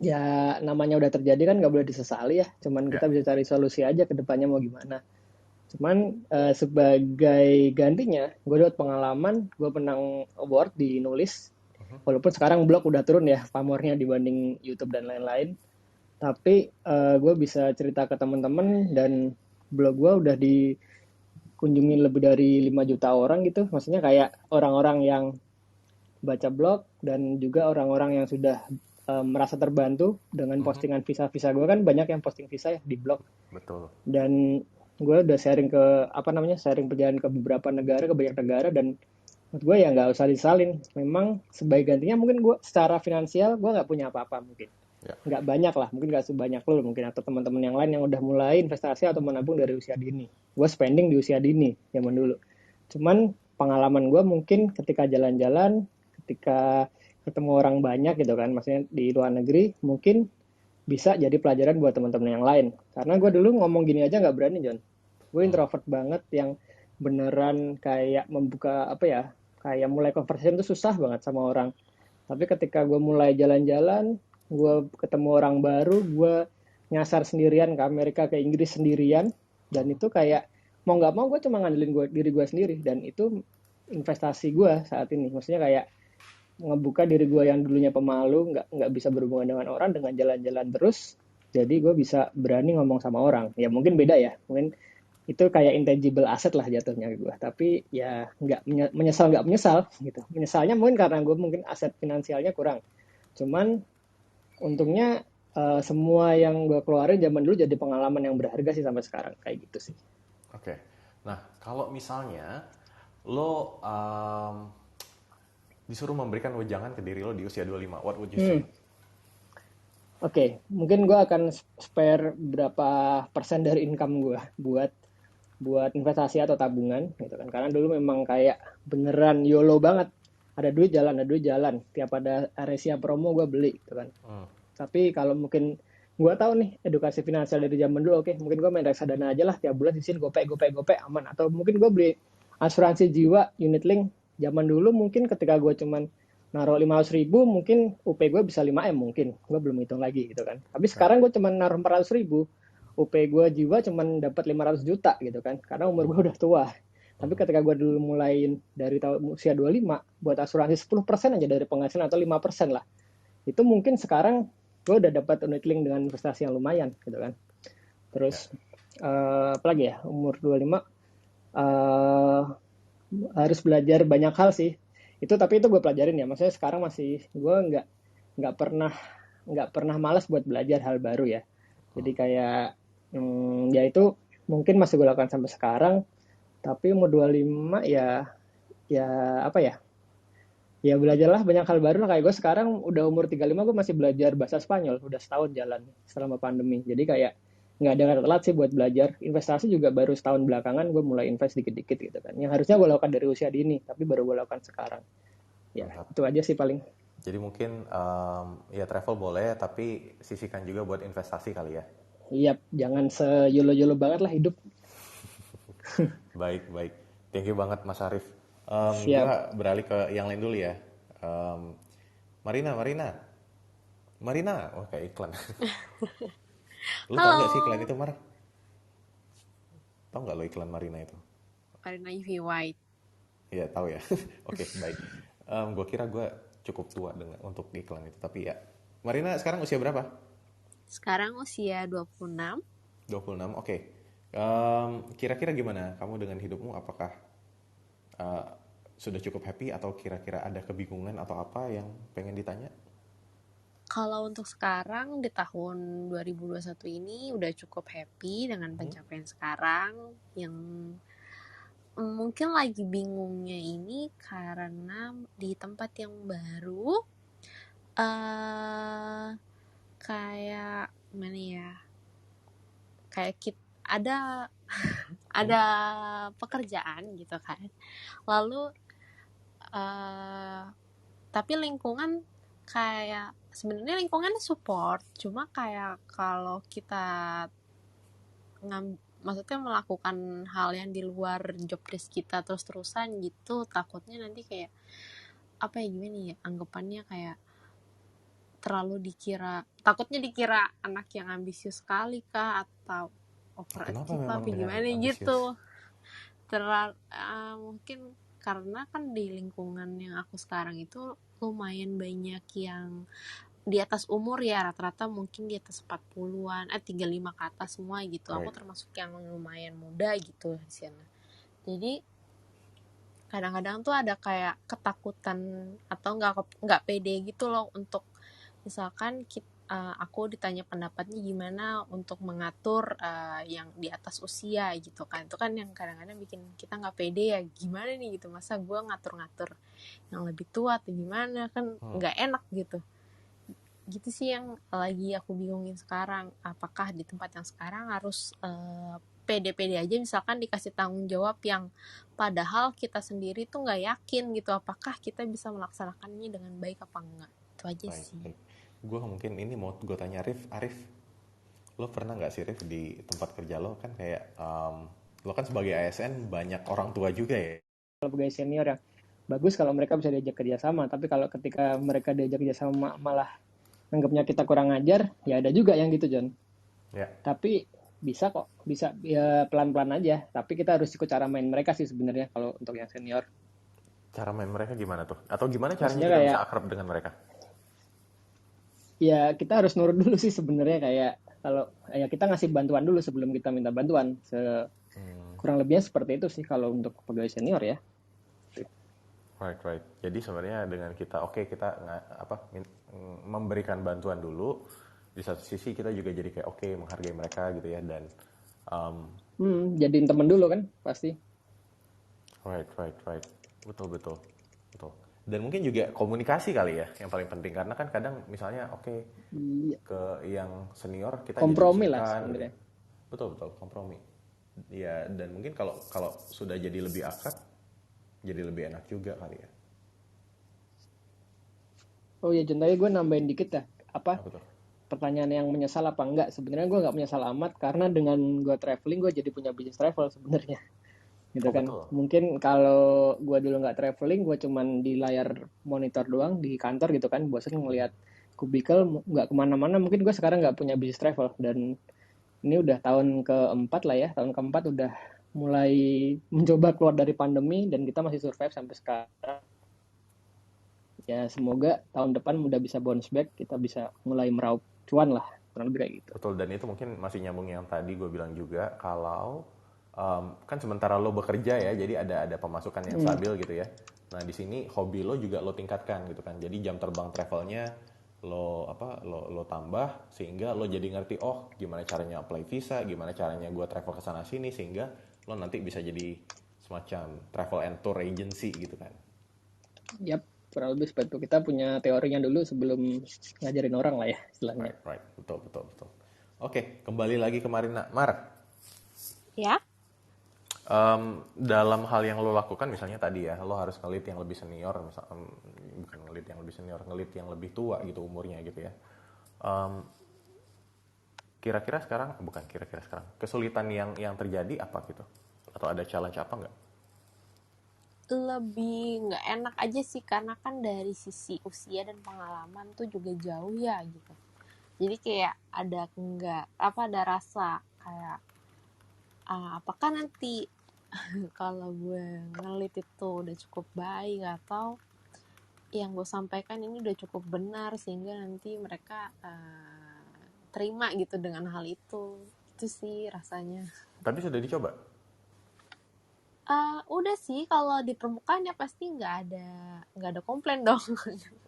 ya namanya udah terjadi kan, nggak boleh disesali ya. Cuman kita bisa cari solusi aja ke depannya mau gimana. Cuman sebagai gantinya gue dapat pengalaman, gue menang award di nulis. Walaupun sekarang blog udah turun ya pamornya dibanding YouTube dan lain-lain, tapi gue bisa cerita ke teman-teman, dan blog gue udah dikunjungi lebih dari 5 juta orang gitu. Maksudnya kayak orang-orang yang baca blog, dan juga orang-orang yang sudah merasa terbantu dengan postingan visa-visa gue. Kan banyak yang posting visa ya di blog. Betul. Dan gue udah sharing sharing perjalanan ke beberapa negara, ke banyak negara, dan menurut gue ya nggak usah disalin. Memang sebagai gantinya mungkin gue secara finansial gue nggak punya apa-apa mungkin. Nggak banyak lah, mungkin nggak sebanyak lo mungkin, atau teman-teman yang lain yang udah mulai investasi atau menabung dari usia dini. Gue spending di usia dini zaman dulu. Cuman pengalaman gue mungkin ketika jalan-jalan, ketika ketemu orang banyak gitu kan, maksudnya di luar negeri, mungkin bisa jadi pelajaran buat teman-teman yang lain. Karena gue dulu ngomong gini aja nggak berani, John. Gue introvert banget yang beneran kayak membuka apa ya, kayak mulai conversation tuh susah banget sama orang. Tapi ketika gue mulai jalan-jalan, gue ketemu orang baru, gue nyasar sendirian ke Amerika, ke Inggris sendirian, dan itu kayak mau nggak mau gue cuma ngandelin diri gue sendiri, dan itu investasi gue saat ini. Maksudnya kayak ngebuka diri gue yang dulunya pemalu, nggak bisa berhubungan dengan orang, dengan jalan-jalan terus, jadi gue bisa berani ngomong sama orang. Ya mungkin beda ya, mungkin itu kayak intangible asset lah jatuhnya gue. Tapi ya nggak menyesal gitu. Menyesalnya mungkin karena gue mungkin aset finansialnya kurang. Cuman untungnya semua yang gue keluarin zaman dulu jadi pengalaman yang berharga sih sampai sekarang kayak gitu sih. Oke. Nah, kalau misalnya lo disuruh memberikan wejangan ke diri lo di usia 25, what would you say? Oke, mungkin gue akan spare berapa persen dari income gue buat investasi atau tabungan gitu kan. Karena dulu memang kayak beneran YOLO banget. Ada duit jalan. Tiap ada Aresia promo gue beli gitu kan. Tapi kalau mungkin gue tahu nih edukasi finansial dari zaman dulu, oke, mungkin gue main reksadana aja lah, tiap bulan sisin gopek aman. Atau mungkin gue beli asuransi jiwa unit link. Zaman dulu mungkin ketika gue cuman naruh 500.000, mungkin UP gue bisa 5M mungkin. Gue belum hitung lagi gitu kan. Tapi sekarang gue cuman naruh 400.000, UP gue jiwa cuman dapat 500 juta gitu kan. Karena umur gue udah tua. Tapi ketika gue dulu mulai dari tahun usia 25, buat asuransi 10% aja dari penghasilan atau 5% lah. Itu mungkin sekarang gue udah dapat unit link dengan investasi yang lumayan gitu kan. Terus apalagi ya, umur 25 harus belajar banyak hal sih. Tapi itu gue pelajarin ya. Maksudnya sekarang masih gue nggak pernah malas buat belajar hal baru ya. Jadi kayak ya itu mungkin masih gue lakukan sampai sekarang. Tapi umur 25 ya apa ya? Ya belajarlah banyak hal baru lah. Kayak gue sekarang udah umur 35, gue masih belajar bahasa Spanyol. Udah setahun jalan selama pandemi. Jadi kayak nggak ada kata telat sih buat belajar. Investasi juga baru setahun belakangan gue mulai invest dikit-dikit gitu kan. Yang harusnya gue lakukan dari usia dini, tapi baru gue lakukan sekarang. Ya, itu aja sih paling. Jadi mungkin ya travel boleh, tapi sisihkan juga buat investasi kali ya. Iya, jangan se-yolo-yolo banget lah hidup. Baik. Thank you banget Mas Arif. Siap. Gue beralih ke yang lain dulu ya. Marina. Oh kayak iklan. Lu tau gak sih iklan itu, Mar? Tau gak lo iklan Marina itu? Marina UV White. Iya tahu ya. Oke, baik. Gue kira gue cukup tua untuk iklan itu, tapi ya. Marina sekarang usia berapa? Sekarang usia 26. 26, oke. Kira-kira gimana kamu dengan hidupmu? Apakah sudah cukup happy atau kira-kira ada kebingungan atau apa yang pengen ditanya? Kalau untuk sekarang di tahun 2021 ini udah cukup happy dengan pencapaian sekarang. Yang mungkin lagi bingungnya ini karena di tempat yang baru kayak mana ya, kayak ada pekerjaan gitu kan, lalu tapi lingkungan kayak sebenarnya lingkungan support, cuma kayak kalau kita maksudnya melakukan hal yang di luar job desk kita terus-terusan gitu, takutnya nanti kayak apa ya, gimana ya, anggapannya kayak takutnya dikira anak yang ambisius sekali kah, atau overachiever apa gimana gitu. Mungkin karena kan di lingkungan yang aku sekarang itu lumayan banyak yang di atas umur ya, rata-rata mungkin di atas 40-an, 35 ke atas semua gitu. Aku termasuk yang lumayan muda gitu di sana. Jadi kadang-kadang tuh ada kayak ketakutan atau nggak pede gitu loh untuk misalkan aku ditanya pendapatnya gimana untuk mengatur yang di atas usia gitu kan. Itu kan yang kadang-kadang bikin kita nggak pede ya, gimana nih gitu, masa gue ngatur-ngatur yang lebih tua atau gimana, kan nggak enak gitu. gitu sih yang lagi aku bingungin sekarang. Apakah di tempat yang sekarang harus pede-pede aja misalkan dikasih tanggung jawab yang padahal kita sendiri tuh nggak yakin gitu apakah kita bisa melaksanakannya dengan baik apa enggak. Itu aja Baik, sih. baik. Gue mungkin ini mau gue tanya Arif, lo pernah nggak sih Rif di tempat kerja lo kan kayak lo kan sebagai ASN banyak orang tua juga ya. Kalau pegawai senior yang bagus kalau mereka bisa diajak kerjasama, tapi kalau ketika mereka diajak kerjasama malah anggapnya kita kurang ajar, ya ada juga yang gitu John. Ya, Tapi bisa kok, bisa ya pelan-pelan aja. Tapi kita harus ikut cara main mereka sih sebenarnya kalau untuk yang senior. cara main mereka gimana tuh? Atau gimana caranya Maksudnya kita kayak bisa akrab dengan mereka? ya kita harus nurut dulu sih sebenarnya kayak kalau ya kita ngasih bantuan dulu sebelum kita minta bantuan. Kurang lebihnya seperti itu sih kalau untuk pegawai senior ya. Right. Jadi sebenarnya dengan kita kita memberikan bantuan dulu, di satu sisi kita juga jadi kayak menghargai mereka gitu ya dan Jadiin temen dulu kan pasti. right. Betul. Dan mungkin juga komunikasi kali ya yang paling penting karena kan kadang misalnya Iya. ke yang senior kita Kompromi jadi lah usilkan, sebenarnya. Betul kompromi. Ya dan mungkin kalau sudah jadi lebih akrab jadi lebih enak juga kali ya. Oh ya contohnya gue nambahin dikit ya. Apa tuh? Pertanyaan yang menyesal apa enggak? Sebenarnya gue nggak menyesal amat karena dengan gue traveling gue jadi punya bisnis travel sebenarnya. Gitu kan. Betul. Mungkin kalau gue dulu nggak traveling, gue cuman di layar monitor doang di kantor gitu kan. Bosan ngelihat kubikel nggak kemana-mana. Mungkin gue sekarang nggak punya bisnis travel dan ini udah tahun keempat lah ya. Tahun keempat udah mulai mencoba keluar dari pandemi dan kita masih survive sampai sekarang. Ya semoga tahun depan udah bisa bounce back, kita bisa mulai meraup cuan lah, kurang lebih kayak gitu. Betul, dan itu mungkin masih nyambung yang tadi gue bilang juga kalau kan sementara lo bekerja ya, jadi ada pemasukan yang stabil gitu ya. Nah di sini hobi lo juga lo tingkatkan gitu kan. Jadi jam terbang travelnya lo tambah sehingga lo jadi ngerti gimana caranya apply visa, gimana caranya gue travel ke sana sini sehingga lo nanti bisa jadi semacam travel and tour agency gitu kan. Yap, kurang lebih seperti itu. Kita punya teorinya dulu sebelum ngajarin orang lah ya istilahnya. Right. Betul. Oke, kembali lagi ke Marina. Ya. Dalam hal yang lo lakukan misalnya tadi ya, lo harus ngelit yang lebih senior, bukan ngelit yang lebih senior, ngelit yang lebih tua gitu umurnya gitu ya. Kira-kira sekarang, kesulitan yang terjadi apa gitu? Atau ada challenge apa nggak? Lebih nggak enak aja sih karena kan dari sisi usia dan pengalaman tuh juga jauh ya gitu. Jadi kayak ada rasa kayak apakah nanti kalau gue ngelit itu udah cukup baik atau yang gue sampaikan ini udah cukup benar sehingga nanti mereka terima gitu dengan hal itu sih rasanya. Tapi sudah dicoba? Udah sih kalau di permukaan ya pasti nggak ada komplain dong.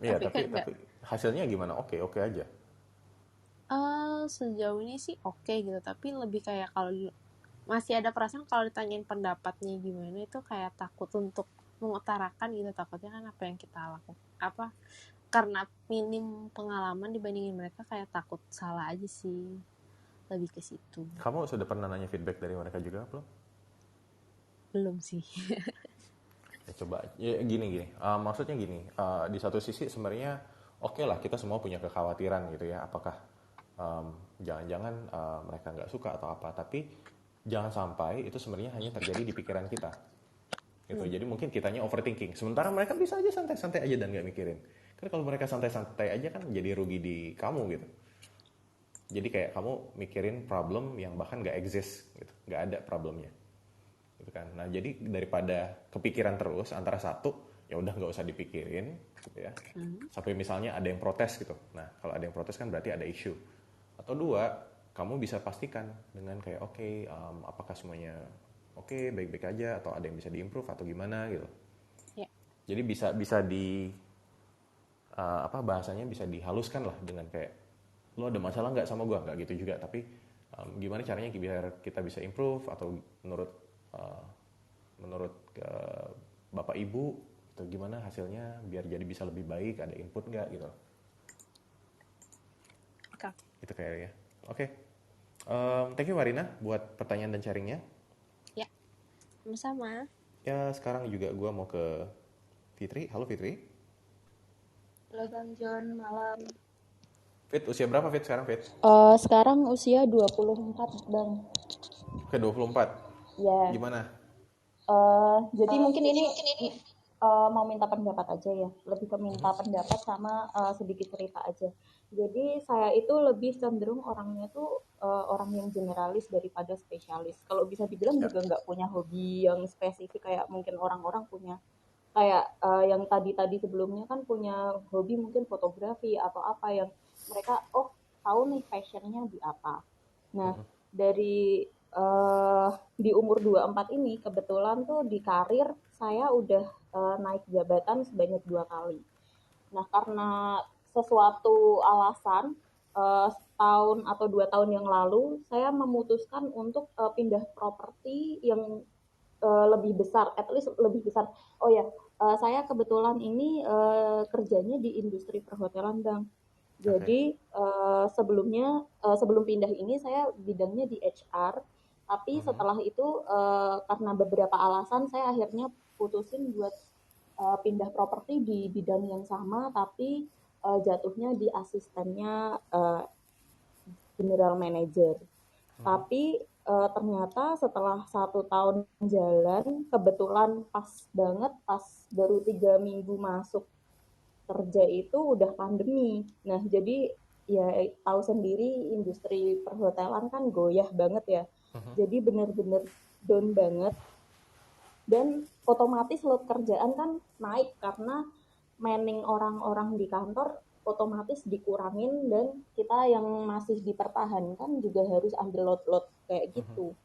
Iya, tapi hasilnya gimana? Oke aja. Sejauh ini sih oke gitu, tapi lebih kayak kalau masih ada perasaan kalau ditanyain pendapatnya gimana itu kayak takut untuk mengutarakan gitu, takutnya kan apa yang kita lakukan karena minim pengalaman dibandingin mereka kayak takut salah aja sih, lebih ke situ. Kamu sudah pernah nanya feedback dari mereka juga belum? Belum sih. Ya, coba ya, gini maksudnya gini, di satu sisi sebenarnya oke lah kita semua punya kekhawatiran gitu ya, apakah jangan-jangan mereka nggak suka atau apa, tapi jangan sampai itu sebenarnya hanya terjadi di pikiran kita gitu. Jadi mungkin kitanya overthinking sementara mereka bisa aja santai-santai aja dan nggak mikirin. Kan kalau mereka santai-santai aja kan jadi rugi di kamu gitu. Jadi kayak kamu mikirin problem yang bahkan nggak exist gitu, nggak ada problemnya gitu kan. Nah jadi daripada kepikiran terus antara satu ya udah nggak usah dipikirin gitu ya, sampai misalnya ada yang protes gitu. Nah kalau ada yang protes kan berarti ada issue. Atau dua, kamu bisa pastikan dengan kayak apakah semuanya baik-baik aja atau ada yang bisa diimprove atau gimana gitu. Yeah. Jadi bisa di bahasanya bisa dihaluskan lah dengan kayak lo ada masalah nggak sama gue, nggak gitu juga, tapi gimana caranya biar kita bisa improve atau menurut bapak ibu atau gimana hasilnya biar jadi bisa lebih baik, ada input nggak gitu. Itu kayaknya. Oke. Thank you Marina buat pertanyaan dan sharingnya. Ya, sama-sama. Ya sekarang juga gue mau ke Fitri. Halo Fitri. Halo Bang John, malam. Fit, usia berapa Fit sekarang Fit? Sekarang usia 24 Bang. Oke 24. Ya. Gimana? Jadi mungkin ini mau minta pendapat aja ya, lebih ke minta pendapat sama sedikit cerita aja. Jadi saya itu lebih cenderung orangnya tuh orang yang generalis daripada spesialis. Kalau bisa dibilang Ya. juga nggak punya hobi yang spesifik kayak mungkin orang-orang punya. Kayak yang tadi sebelumnya kan punya hobi mungkin fotografi atau apa yang mereka tahu nih passionnya di apa. Nah, dari di umur 24 ini kebetulan tuh di karir saya udah naik jabatan sebanyak 2 kali. Nah, karena sesuatu alasan setahun atau 2 tahun yang lalu saya memutuskan untuk pindah properti yang lebih besar, at least lebih besar. Oh ya, saya kebetulan ini kerjanya di industri perhotelan, Bang. Jadi sebelum pindah ini saya bidangnya di HR, tapi setelah itu karena beberapa alasan saya akhirnya putusin buat pindah properti di bidang yang sama, tapi jatuhnya di asistennya general manager. Tapi ternyata setelah 1 tahun jalan, kebetulan pas banget pas baru 3 minggu masuk kerja itu udah pandemi. Nah, jadi ya tahu sendiri industri perhotelan kan goyah banget ya. Jadi bener-bener down banget. Dan otomatis load kerjaan kan naik karena manning orang-orang di kantor otomatis dikurangin dan kita yang masih dipertahankan juga harus ambil load-load kayak gitu.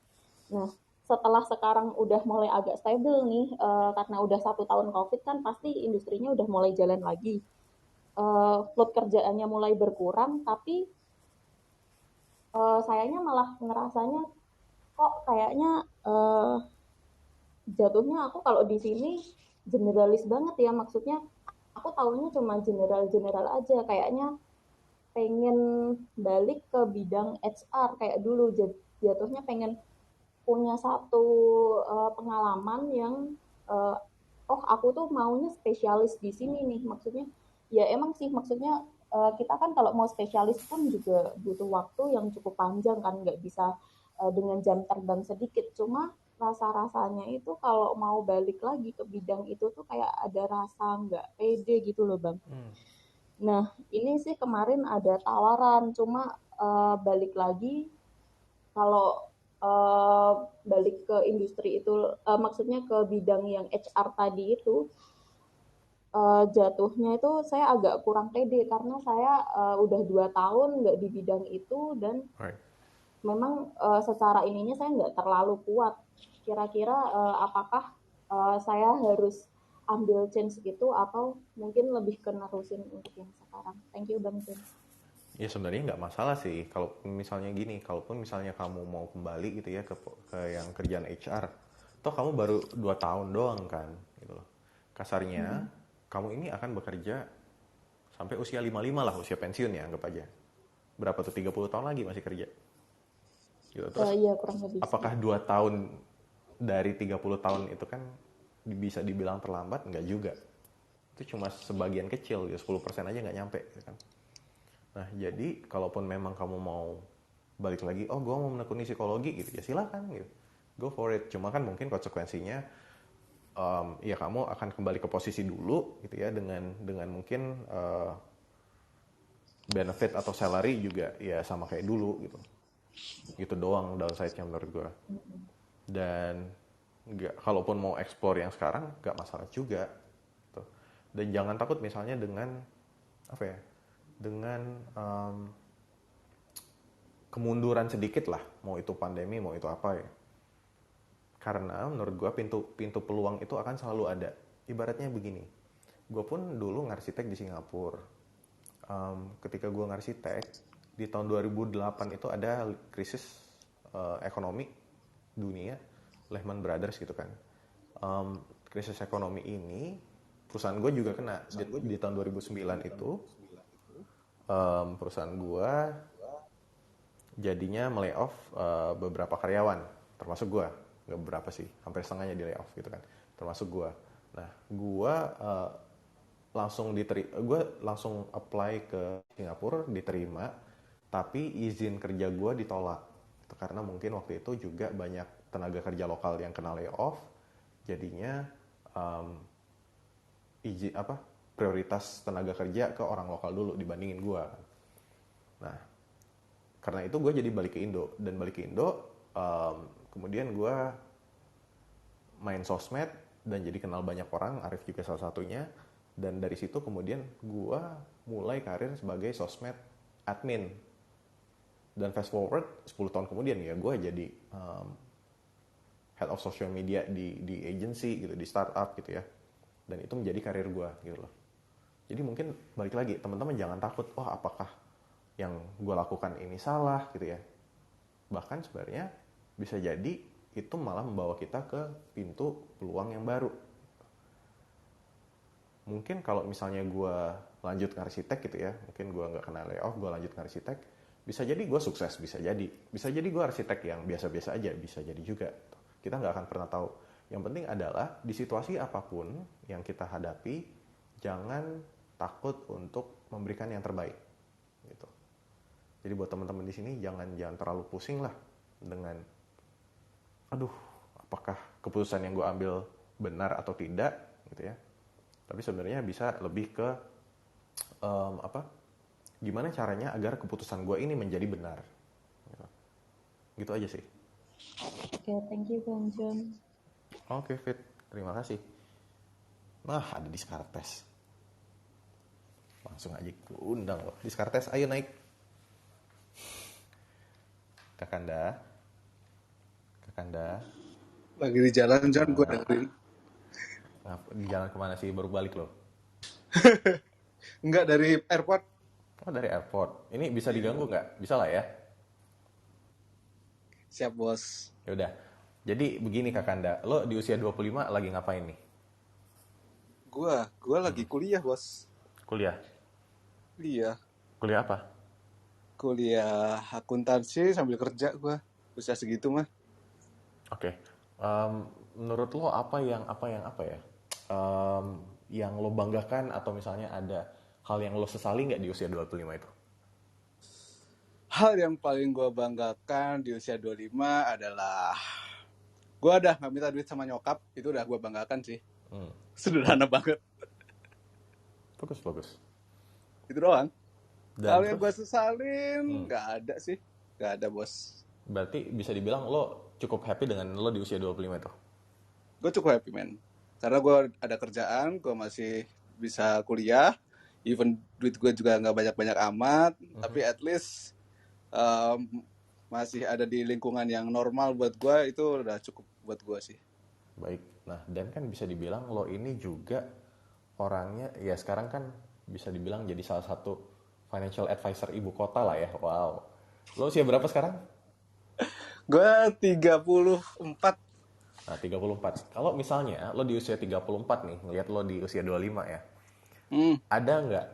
Nah, setelah sekarang udah mulai agak stabil nih, karena udah 1 tahun COVID kan pasti industrinya udah mulai jalan lagi. Load kerjaannya mulai berkurang, tapi sayanya malah ngerasanya kok kayaknya jatuhnya aku kalau di sini generalis banget ya, maksudnya aku tahunya cuma general aja, kayaknya pengen balik ke bidang HR kayak dulu, jatuhnya pengen punya satu pengalaman yang aku tuh maunya spesialis di sini nih, maksudnya ya emang sih, maksudnya kita kan kalau mau spesialis pun juga butuh waktu yang cukup panjang kan, nggak bisa dengan jam terbang sedikit. Cuma rasa-rasanya itu kalau mau balik lagi ke bidang itu tuh kayak ada rasa nggak pede gitu loh Bang. Nah ini sih kemarin ada tawaran, cuma balik lagi kalau balik ke industri itu, maksudnya ke bidang yang HR tadi itu, jatuhnya itu saya agak kurang pede karena saya udah 2 tahun nggak di bidang itu dan memang secara ininya saya nggak terlalu kuat. Kira-kira apakah saya harus ambil change gitu atau mungkin lebih ke nerusin untuk yang sekarang. Thank you Bang James. Ya sebenarnya nggak masalah sih kalau misalnya gini, kalaupun misalnya kamu mau kembali gitu ya ke yang kerjaan HR, toh kamu baru 2 tahun doang kan, gitu loh. Kasarnya kamu ini akan bekerja sampai usia 55 lah, usia pensiun ya anggap aja. Berapa tuh, 30 tahun lagi masih kerja. Gitu. Terus Iya, kurang lebih. Apakah 2 tahun dari 30 tahun itu kan bisa dibilang terlambat? Nggak juga. Itu cuma sebagian kecil, ya 10% aja nggak nyampe gitu kan. Nah, jadi kalaupun memang kamu mau balik lagi, gue mau menekuni psikologi gitu, ya silakan gitu. Go for it. Cuma kan mungkin konsekuensinya ya kamu akan kembali ke posisi dulu gitu ya, dengan mungkin benefit atau salary juga ya sama kayak dulu gitu. Gitu doang downside-nya menurut gue. Dan kalaupun mau explore yang sekarang nggak masalah juga gitu. Dan jangan takut misalnya dengan kemunduran sedikit lah, mau itu pandemi mau itu apa ya, karena menurut gue pintu peluang itu akan selalu ada. Ibaratnya begini, gue pun dulu ngarsitek di Singapura. Ketika gue ngarsitek di tahun 2008 itu ada krisis ekonomi dunia, Lehman Brothers gitu kan. Krisis ekonomi ini perusahaan gue juga kena di tahun 2009 itu. Perusahaan gue jadinya melay-off beberapa karyawan, termasuk gue. Nggak beberapa sih, hampir setengahnya di lay-off gitu kan, termasuk gue. Nah, gue langsung apply ke Singapura, diterima, tapi izin kerja gue ditolak. Itu karena mungkin waktu itu juga banyak tenaga kerja lokal yang kena layoff, jadinya prioritas tenaga kerja ke orang lokal dulu dibandingin gue. Nah, karena itu gue jadi balik ke Indo, dan balik ke Indo kemudian gue main sosmed dan jadi kenal banyak orang, Arif juga salah satunya. Dan dari situ kemudian gue mulai karir sebagai sosmed admin. Dan fast forward 10 tahun kemudian ya gue jadi head of social media di agency gitu, di startup gitu ya. Dan itu menjadi karir gue gitu loh. Jadi mungkin balik lagi, teman-teman jangan takut, wah apakah yang gue lakukan ini salah gitu ya. Bahkan sebenarnya bisa jadi itu malah membawa kita ke pintu peluang yang baru. Mungkin kalau misalnya gue lanjut ke arsitek gitu ya, mungkin gue nggak kena layoff, gue lanjut ke arsitek, bisa jadi gue sukses, bisa jadi gue arsitek yang biasa-biasa aja, bisa jadi juga. Kita nggak akan pernah tahu. Yang penting adalah di situasi apapun yang kita hadapi, jangan takut untuk memberikan yang terbaik. Gitu. Jadi buat teman-teman di sini jangan terlalu pusing lah dengan, aduh, apakah keputusan yang gue ambil benar atau tidak, gitu ya. Tapi sebenarnya bisa lebih ke gimana caranya agar keputusan gue ini menjadi benar. Gitu aja sih. Oke, thank you Bang John. Oke, Fit. Terima kasih. Nah, ada Diskartes. Langsung aja gue undang loh. Diskartes, ayo naik. Kakanda. Lagi di jalan, John, gue dengerin. Di jalan kemana sih? Baru balik loh. Enggak, dari airport. Oh, dari airport. Ini bisa diganggu nggak? Bisa lah ya? Siap, bos. Ya udah. Jadi begini Kakanda, lo di usia 25 lagi ngapain nih? Gue lagi kuliah, bos. Kuliah? Iya. Kuliah apa? Kuliah akuntansi sambil kerja gue. Usia segitu mah. Oke. Menurut lo apa ya? Yang lo banggakan atau misalnya ada hal yang lo sesali nggak di usia 25 itu? Hal yang paling gue banggakan di usia 25 adalah gue udah gak minta duit sama nyokap. Itu udah gue banggakan sih. Sederhana banget. Bagus. Itu doang. Dan hal yang gue sesalin gak ada sih. Gak ada, bos. Berarti bisa dibilang lo cukup happy dengan lo di usia 25 itu? Gue cukup happy, man. Karena gue ada kerjaan, gue masih bisa kuliah. Even duit gue juga gak banyak-banyak amat. Tapi at least masih ada di lingkungan yang normal buat gue. Itu udah cukup buat gue sih. Baik. Nah, dan kan bisa dibilang lo ini juga orangnya, ya sekarang kan bisa dibilang jadi salah satu financial advisor ibu kota lah ya. Wow. Lo usia berapa sekarang? Gue 34. Nah, 34. Kalau misalnya lo di usia 34 nih, ngelihat lo di usia 25 ya. Ada nggak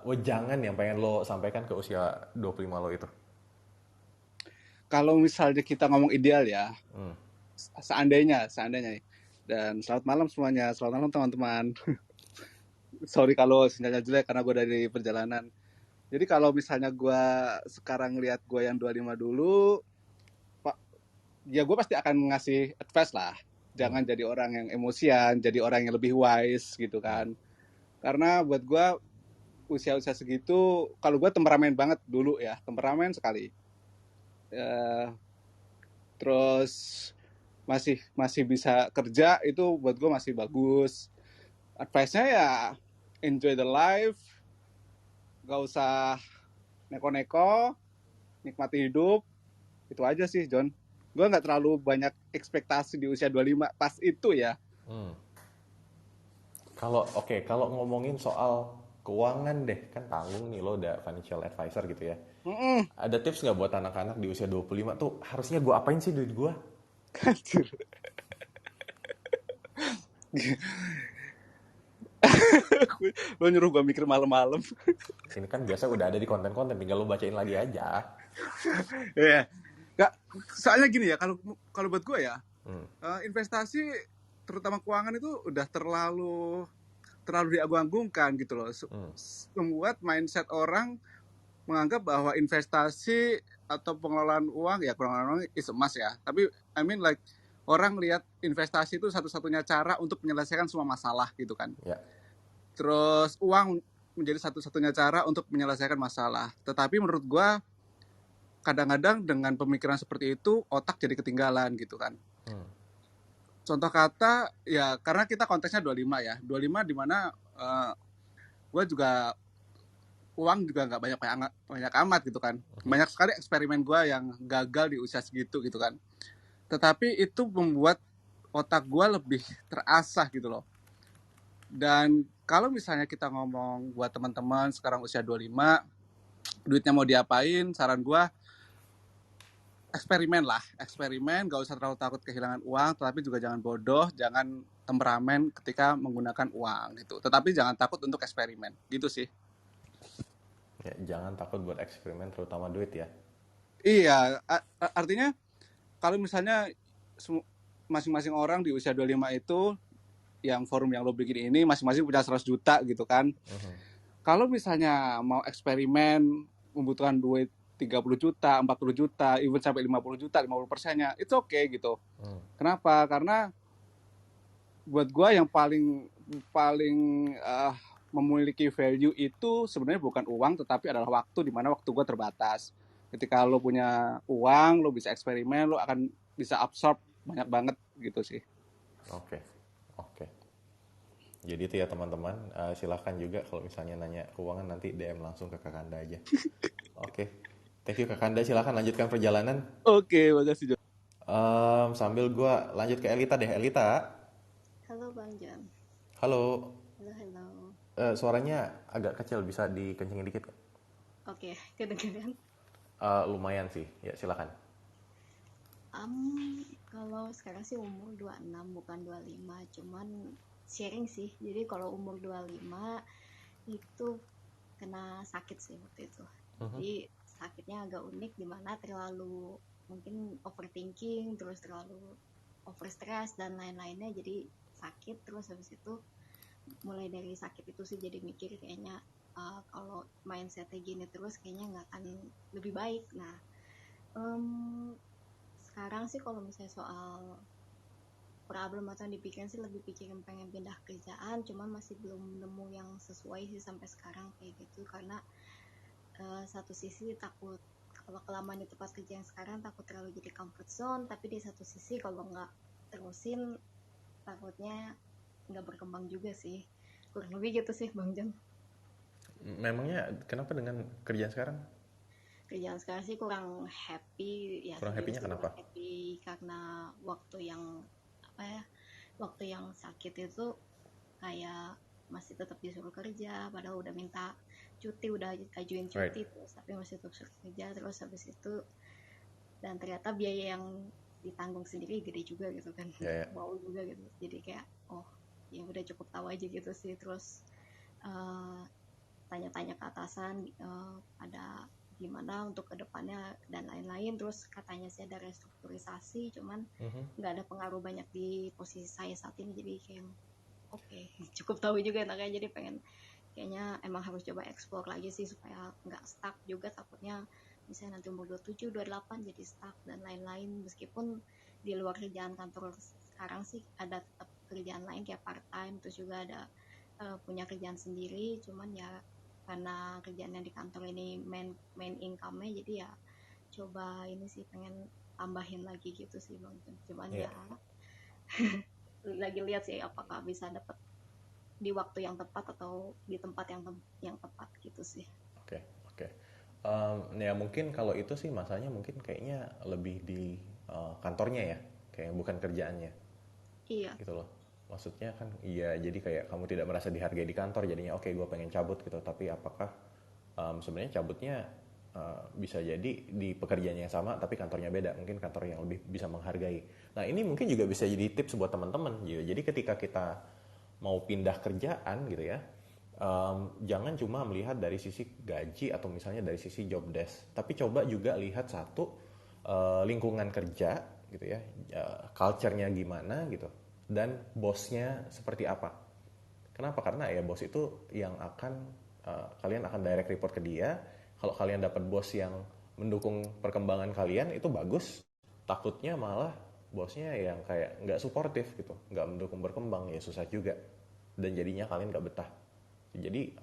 wejangan yang pengen lo sampaikan ke usia 25 lo itu? Kalau misalnya kita ngomong ideal ya, seandainya nih. Dan selamat malam semuanya, selamat malam teman-teman. Sorry kalau sinyalnya jelek karena gue dari perjalanan. Jadi kalau misalnya gue sekarang lihat gue yang 25 dulu, ya gue pasti akan ngasih advice lah. Jangan jadi orang yang emosian, jadi orang yang lebih wise gitu kan. Karena buat gue usia-usia segitu, kalau gue temperamen banget dulu ya, temperamen sekali. Terus masih bisa kerja, itu buat gue masih bagus. Advice-nya ya enjoy the life, gak usah neko-neko, nikmati hidup. Itu aja sih, John. Gue gak terlalu banyak ekspektasi di usia 25 pas itu ya. Kalau ngomongin soal keuangan deh, kan tanggung nih lo udah financial advisor gitu ya. Ada tips nggak buat anak-anak di usia 25 tuh harusnya gue apain sih duit gue? Lo nyuruh gue mikir malam-malam. Ini kan biasa udah ada di konten-konten, tinggal lo bacain lagi aja. Iya. Nggak, soalnya gini ya, kalau kalau buat gue ya, investasi terutama keuangan itu udah terlalu diagung-agungkan gitu loh. Membuat mindset orang menganggap bahwa investasi atau pengelolaan uang is a must ya. Tapi I mean like orang lihat investasi itu satu-satunya cara untuk menyelesaikan semua masalah gitu kan. Ya. Terus uang menjadi satu-satunya cara untuk menyelesaikan masalah. Tetapi menurut gua kadang-kadang dengan pemikiran seperti itu otak jadi ketinggalan gitu kan. Contoh kata ya, karena kita konteksnya 25 ya. 25 di mana gua juga uang juga nggak banyak amat gitu kan. Banyak sekali eksperimen gue yang gagal di usia segitu gitu kan. Tetapi itu membuat otak gue lebih terasah gitu loh. Dan kalau misalnya kita ngomong buat teman-teman sekarang usia 25, duitnya mau diapain, saran gue eksperimen, gak usah terlalu takut kehilangan uang, tetapi juga jangan bodoh, jangan temperamen ketika menggunakan uang gitu. Tetapi jangan takut untuk eksperimen, gitu sih. Ya, jangan takut buat eksperimen terutama duit ya. Iya, artinya kalau misalnya masing-masing orang di usia 25 itu yang forum yang lo bikin ini masing-masing punya 100 juta gitu kan. Kalau misalnya mau eksperimen membutuhkan duit 30 juta, 40 juta, even sampai 50 juta, 50%-nya, itu oke gitu. Kenapa? Karena buat gue yang paling memiliki value itu sebenarnya bukan uang, tetapi adalah waktu, di mana waktu gue terbatas. Ketika lo punya uang, lo bisa eksperimen, lo akan bisa absorb banyak banget gitu sih. Oke. Jadi itu ya teman-teman, silahkan juga kalau misalnya nanya keuangan nanti DM langsung ke Kakanda aja. Oke. Thank you Kakanda, silahkan lanjutkan perjalanan. Oke, makasih Jo. Sambil gue lanjut ke Elita deh. Elita. Halo Bang Jan. Halo. Halo. Suaranya agak kecil, bisa dikencengin dikit? Oke, kedengeran? Lumayan sih, ya silakan. Kalau sekarang sih umur 26 bukan 25, cuman sharing sih. Jadi kalau umur 25 itu kena sakit sih waktu itu. Jadi sakitnya agak unik, dimana terlalu mungkin overthinking, terus terlalu overstress dan lain-lainnya, jadi sakit. Terus habis itu mulai dari sakit itu sih jadi mikir kayaknya kalau mindsetnya gini terus kayaknya nggak akan lebih baik. Nah sekarang sih kalau misalnya soal problem atau yang dipikirin sih lebih pikirin pengen pindah kerjaan, cuman masih belum nemu yang sesuai sih sampai sekarang kayak gitu. Karena satu sisi takut kalau kelamaan di tempat kerja yang sekarang takut terlalu jadi comfort zone, tapi di satu sisi kalau nggak terusin takutnya nggak berkembang juga sih. Kurang lebih gitu sih Bang Jan. Memangnya kenapa dengan kerjaan sekarang? Kerjaan sekarang sih kurang happy ya. Kurang happy-nya kenapa? Happy karena waktu yang sakit itu kayak masih tetap disuruh kerja, padahal udah minta cuti, udah ajuin cuti, terus tapi masih tetap suruh kerja. Terus habis itu dan ternyata biaya yang ditanggung sendiri gede juga gitu kan. Wow juga gitu. Jadi kayak ya udah cukup tahu aja gitu sih. Terus tanya-tanya ke atasan ada gimana untuk kedepannya dan lain-lain. Terus katanya sih ada restrukturisasi, cuman nggak ada pengaruh banyak di posisi saya saat ini. Jadi kayak cukup tahu juga enaknya. Jadi kayaknya emang harus coba explore lagi sih supaya nggak stuck juga. Takutnya misalnya nanti umur 27, 28 jadi stuck dan lain-lain. Meskipun di luar kerjaan kantor sekarang sih ada tetap kerjaan lain kayak part time, terus juga ada punya kerjaan sendiri. Cuman ya karena kerjaan yang di kantor ini main income-nya, jadi ya coba ini sih pengen tambahin lagi gitu sih Bang. Cuman ya lagi lihat sih apakah bisa dapat di waktu yang tepat atau di tempat yang tepat gitu sih. Oke. Ya mungkin kalau itu sih masanya mungkin kayaknya lebih di kantornya ya, kayak bukan kerjaannya. Iya. Gitu loh. Maksudnya kan iya, jadi kayak kamu tidak merasa dihargai di kantor, jadinya gue pengen cabut gitu. Tapi apakah sebenarnya cabutnya bisa jadi di pekerjaan yang sama tapi kantornya beda, mungkin kantor yang lebih bisa menghargai. Nah ini mungkin juga bisa jadi tips buat teman-teman gitu. Jadi ketika kita mau pindah kerjaan gitu ya, Jangan cuma melihat dari sisi gaji atau misalnya dari sisi job desk, tapi coba juga lihat satu lingkungan kerja gitu ya, culture-nya gimana gitu, dan bosnya seperti apa. Kenapa? Karena ya bos itu yang kalian akan direct report ke dia. Kalau kalian dapat bos yang mendukung perkembangan kalian itu bagus. Takutnya malah bosnya yang kayak nggak suportif gitu, nggak mendukung berkembang, ya susah juga. Dan jadinya kalian nggak betah. Jadi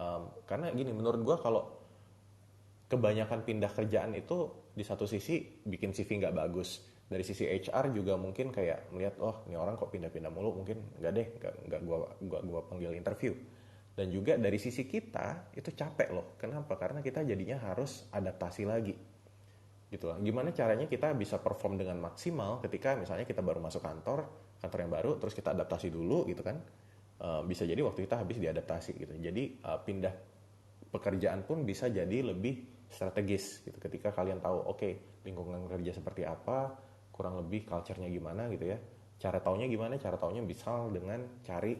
karena gini, menurut gue kalau kebanyakan pindah kerjaan itu di satu sisi bikin CV nggak bagus. Dari sisi HR juga mungkin kayak melihat, oh ini orang kok pindah-pindah mulu, mungkin nggak deh, nggak gua panggil interview. Dan juga dari sisi kita itu capek loh. Kenapa? Karena kita jadinya harus adaptasi lagi. Gitu lah. Gimana caranya kita bisa perform dengan maksimal ketika misalnya kita baru masuk kantor yang baru, terus kita adaptasi dulu gitu kan. Bisa jadi waktu kita habis diadaptasi gitu. Jadi pindah pekerjaan pun bisa jadi lebih strategis gitu. Ketika kalian tahu, oke, lingkungan kerja seperti apa, kurang lebih culture-nya gimana gitu ya. Cara taunya gimana? Cara taunya misal dengan cari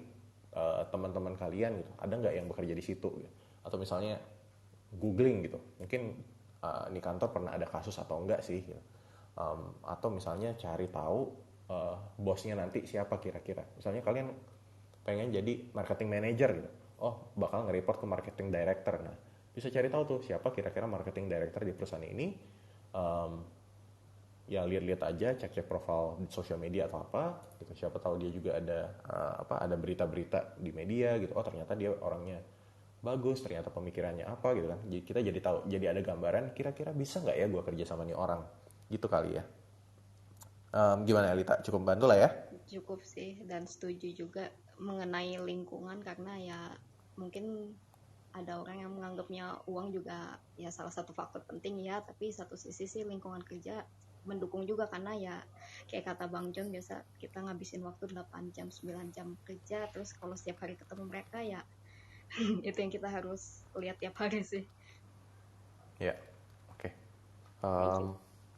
teman-teman kalian gitu. Ada nggak yang bekerja di situ gitu. Atau misalnya googling gitu. Mungkin di kantor pernah ada kasus atau enggak sih gitu. Atau misalnya cari tahu bosnya nanti siapa kira-kira. Misalnya kalian pengen jadi marketing manager gitu. Oh, bakal nge-report ke marketing director. Nah, bisa cari tahu tuh siapa kira-kira marketing director di perusahaan ini. Ya lihat-lihat aja, cek-cek profil di sosial media atau apa gitu. Siapa tahu dia juga ada berita-berita di media gitu. Oh, ternyata dia orangnya bagus, ternyata pemikirannya apa gitu kan. Jadi kita jadi tahu, jadi ada gambaran kira-kira bisa nggak ya gue kerja sama nih orang. Gitu kali ya. Gimana Elita? Cukup bantu lah ya? Cukup sih, dan setuju juga mengenai lingkungan, karena ya mungkin ada orang yang menganggapnya uang juga ya salah satu faktor penting ya, tapi satu sisi sih lingkungan kerja mendukung juga, karena ya kayak kata Bang John, biasa kita ngabisin waktu 8 jam 9 jam kerja, terus kalau setiap hari ketemu mereka ya itu yang kita harus lihat tiap hari sih. Ya, oke.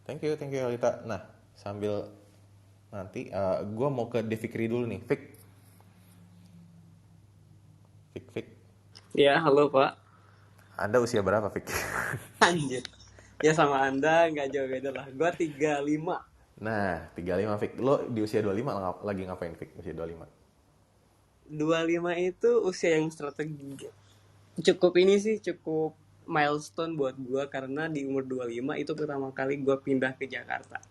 Thank you Elita. Nah, sambil nanti gue mau ke Devikri dulu nih. Fik. Ya, halo Pak. Anda usia berapa, Fik? Anjir. Ya sama Anda nggak jauh beda lah. Gue 35. Nah, 35 Fik. Lo di usia 25 lagi ngapain, Fik? Usia 25. 25 itu usia yang strategi. Cukup milestone buat gue, karena di umur 25 itu pertama kali gue pindah ke Jakarta.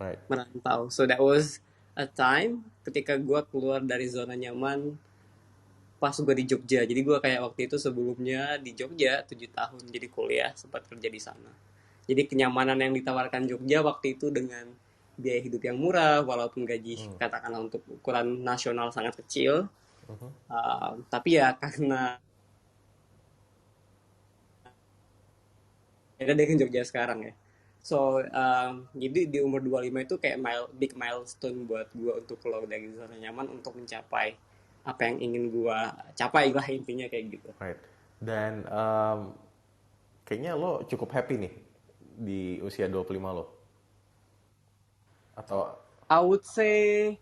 Right. Merantau. So that was a time ketika gue keluar dari zona nyaman pas gue di Jogja. Jadi gue kayak waktu itu sebelumnya di Jogja 7 tahun jadi kuliah, sempat kerja di sana. Jadi kenyamanan yang ditawarkan Jogja waktu itu dengan biaya hidup yang murah, walaupun gaji katakanlah untuk ukuran nasional sangat kecil. Tapi ya karena beda dengan Jogja sekarang ya. So, jadi di umur 25 itu kayak big milestone buat gue untuk keluar dari zona nyaman untuk mencapai apa yang ingin gue capai lah, intinya kayak gitu. Right. Dan kayaknya lo cukup happy nih di usia 25 lo. Atau I would say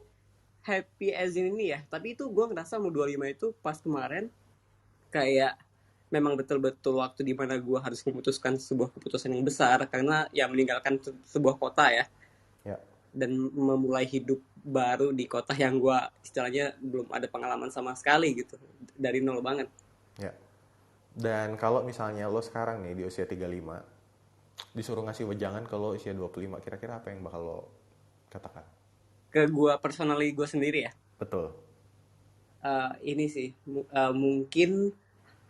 happy as in ini ya. Tapi itu gue ngerasa umur 25 itu pas kemarin kayak memang betul-betul waktu di mana gue harus memutuskan sebuah keputusan yang besar, karena ya meninggalkan sebuah kota ya. Dan memulai hidup baru di kota yang gue istilahnya belum ada pengalaman sama sekali gitu, dari nol banget. Ya. Dan kalau misalnya lo sekarang nih di usia 35 disuruh ngasih wejangan kalau usia 25, kira-kira apa yang bakal lo katakan? Ke gue personally, gue sendiri ya. Betul. Ini sih mungkin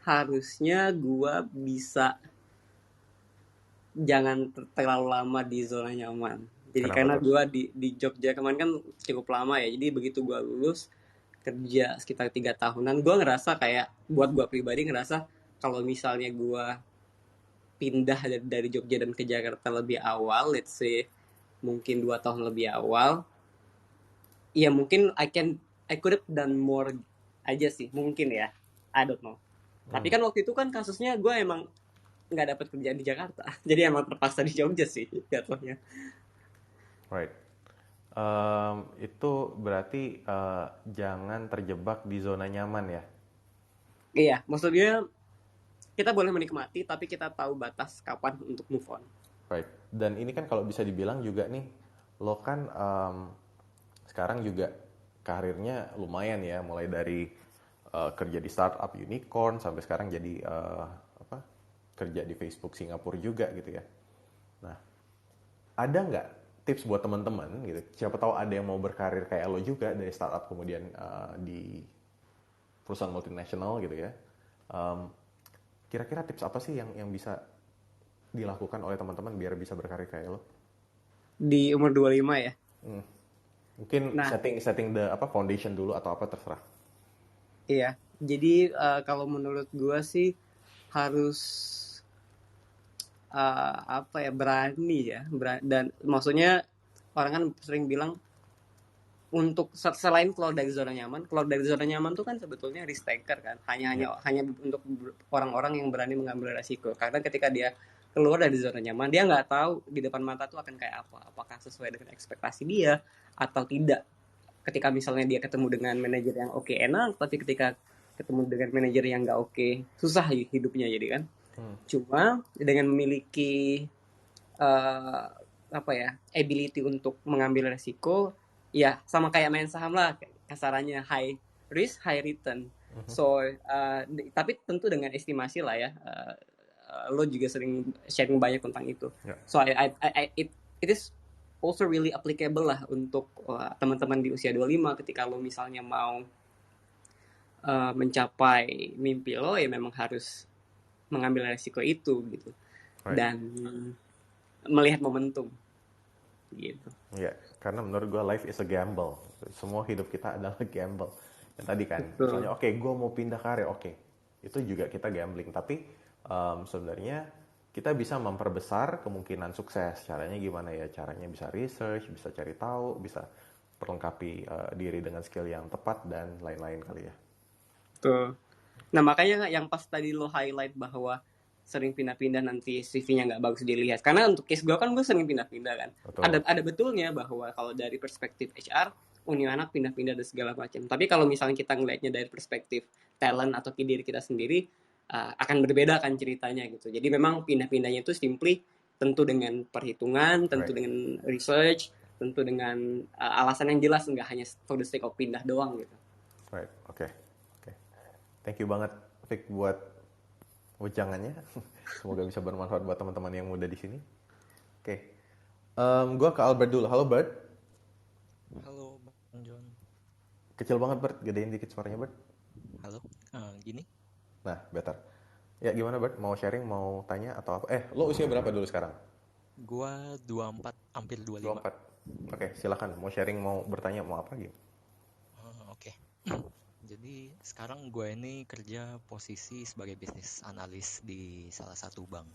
harusnya gue bisa jangan terlalu lama di zona nyaman. Jadi karena gue di Jogja kemarin kan cukup lama ya. Jadi begitu gue lulus kerja sekitar 3 tahunan, gue ngerasa kayak, buat gue pribadi ngerasa kalau misalnya gue pindah dari Jogja dan ke Jakarta lebih awal, let's say mungkin 2 tahun lebih awal, ya mungkin I could have done more aja sih, mungkin ya, I don't know. Tapi kan waktu itu kan kasusnya gue emang nggak dapat kerjaan di Jakarta, jadi emang terpaksa di Jogja sih jatuhnya. Right. Itu berarti jangan terjebak di zona nyaman ya. Iya, maksudnya kita boleh menikmati tapi kita tahu batas kapan untuk move on. Right. Dan ini kan kalau bisa dibilang juga nih, lo kan sekarang juga karirnya lumayan ya, mulai dari kerja di startup unicorn sampai sekarang jadi kerja di Facebook Singapura juga gitu ya. Nah, ada nggak tips buat teman-teman gitu? Siapa tahu ada yang mau berkarir kayak lo juga dari startup kemudian di perusahaan multinasional gitu ya. Kira-kira tips apa sih yang bisa dilakukan oleh teman-teman biar bisa berkarir kayak lo? Di umur 25 ya? Mungkin setting the foundation dulu atau apa terserah. Iya, jadi kalau menurut gue sih harus berani ya, dan maksudnya orang kan sering bilang untuk selain keluar dari zona nyaman tuh kan sebetulnya risk taker kan, hanya untuk orang-orang yang berani mengambil resiko. Karena ketika dia keluar dari zona nyaman, dia nggak tahu di depan mata tuh akan kayak apa, apakah sesuai dengan ekspektasi dia atau tidak. Ketika misalnya dia ketemu dengan manajer yang oke, enak, tapi ketika ketemu dengan manajer yang nggak oke, susah hidupnya jadi kan. Cuma dengan memiliki ability untuk mengambil resiko, ya sama kayak main saham lah kasarannya, high risk high return. So tapi tentu dengan estimasi lah ya. Lo juga sering sharing banyak tentang itu. So it is also really applicable lah untuk teman-teman di usia 25 ketika lo misalnya mau mencapai mimpi lo, ya memang harus mengambil resiko itu gitu. Dan melihat momentum gitu. Iya, karena menurut gue life is a gamble. Semua hidup kita adalah gamble. Dan tadi kan, misalnya gue mau pindah karir, itu juga kita gambling. Tapi sebenarnya kita bisa memperbesar kemungkinan sukses. Caranya gimana ya? Caranya bisa research, bisa cari tahu, bisa perlengkapi diri dengan skill yang tepat dan lain-lain kali ya. Tuh. Nah makanya yang pas tadi lo highlight bahwa sering pindah-pindah nanti CV-nya nggak bagus dilihat. Karena untuk case gue kan gue sering pindah-pindah kan. Ada betulnya bahwa kalau dari perspektif HR, ini anak pindah-pindah dan segala macam. Tapi kalau misalnya kita ngelihatnya dari perspektif talent atau diri kita sendiri, akan berbeda kan ceritanya gitu. Jadi memang pindah-pindahnya itu simply tentu dengan perhitungan, tentu dengan research, tentu dengan alasan yang jelas, nggak hanya for the sake of pindah doang gitu. Right, oke. Thank you banget Vic buat wejangannya. Semoga bisa bermanfaat buat teman-teman yang muda di sini. Gue ke Albert dulu. Halo Bert. Halo Bang John. Kecil banget Bert, gedein dikit suaranya Bert. Halo, gini. Nah, better. Ya gimana Bert, mau sharing, mau tanya atau apa? Lo usia berapa dulu sekarang? Gua 24, hampir 25. 24. Oke, silakan. Mau sharing, mau bertanya, mau apa gitu? Oke. Jadi sekarang gue ini kerja posisi sebagai bisnis analis di salah satu bank.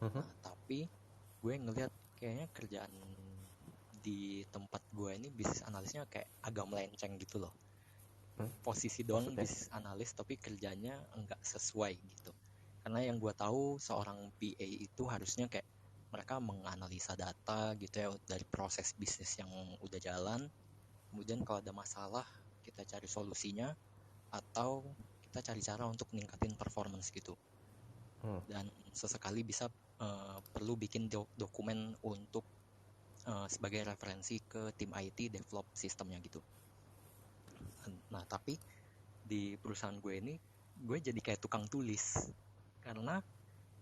Nah, tapi gue ngelihat kayaknya kerjaan di tempat gue ini bisnis analisnya kayak agak melenceng gitu loh. Posisi doang bisnis analis tapi kerjanya enggak sesuai gitu. Karena yang gue tahu seorang PA itu harusnya kayak mereka menganalisa data gitu ya dari proses bisnis yang udah jalan. Kemudian kalau ada masalah kita cari solusinya atau kita cari cara untuk ningkatin performance gitu. Dan sesekali bisa perlu bikin dokumen untuk sebagai referensi ke tim IT develop sistemnya gitu. Nah tapi di perusahaan gue ini gue jadi kayak tukang tulis karena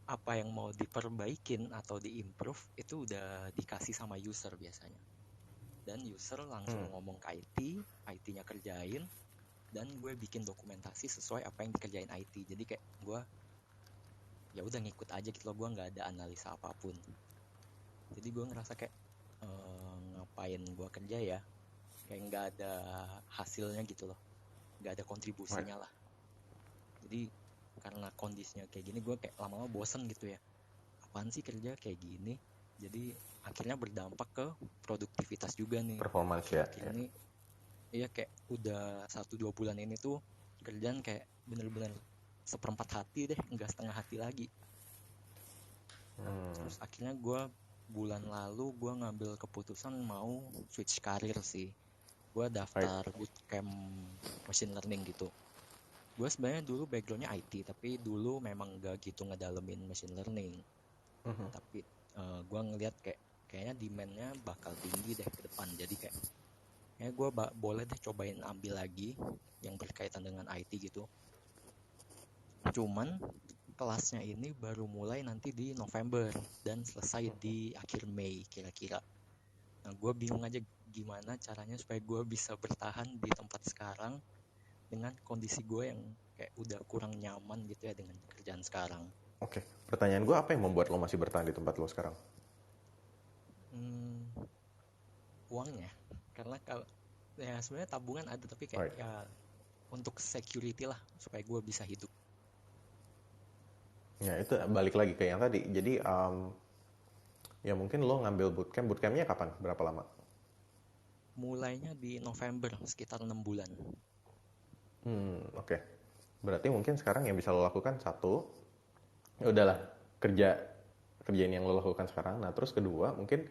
apa yang mau diperbaikin atau diimprove itu udah dikasih sama user biasanya. Dan user langsung ngomong ke IT-nya kerjain, dan gue bikin dokumentasi sesuai apa yang dikerjain IT. Jadi kayak gue ya udah ngikut aja gitu loh, gue nggak ada analisa apapun. Jadi gue ngerasa kayak ngapain gue kerja ya, kayak nggak ada hasilnya gitu loh, nggak ada kontribusinya lah. Jadi karena kondisinya kayak gini gue kayak lama-lama bosen gitu ya, apaan sih kerja kayak gini. Jadi akhirnya berdampak ke produktivitas juga nih. Performance ya. Ini iya kayak udah 1-2 bulan ini tuh kerjaan kayak bener-bener 1/4 hati deh, nggak setengah hati lagi. Terus akhirnya gue bulan lalu gue ngambil keputusan mau switch karir sih. Gue daftar bootcamp machine learning gitu. Gue sebenarnya dulu backgroundnya IT, tapi dulu memang gak gitu ngedalemin machine learning. Tapi gue ngeliat kayaknya demand-nya bakal tinggi deh ke depan. Jadi kayaknya gue boleh deh cobain ambil lagi yang berkaitan dengan IT gitu. Cuman kelasnya ini baru mulai nanti di November dan selesai di akhir Mei kira-kira. Nah, gue bingung aja gimana caranya supaya gue bisa bertahan di tempat sekarang dengan kondisi gue yang kayak udah kurang nyaman gitu ya dengan kerjaan sekarang. Oke, pertanyaan gue, apa yang membuat lo masih bertahan di tempat lo sekarang? Uangnya, karena kalau ya sebenarnya tabungan ada, tapi kayak ya untuk security lah supaya gue bisa hidup. Ya itu balik lagi ke yang tadi. Jadi ya mungkin lo ngambil bootcampnya kapan? Berapa lama? Mulainya di November, sekitar 6 bulan. Oke. Berarti mungkin sekarang yang bisa lo lakukan satu, ya udahlah kerjain yang lo lakukan sekarang. Nah terus kedua, mungkin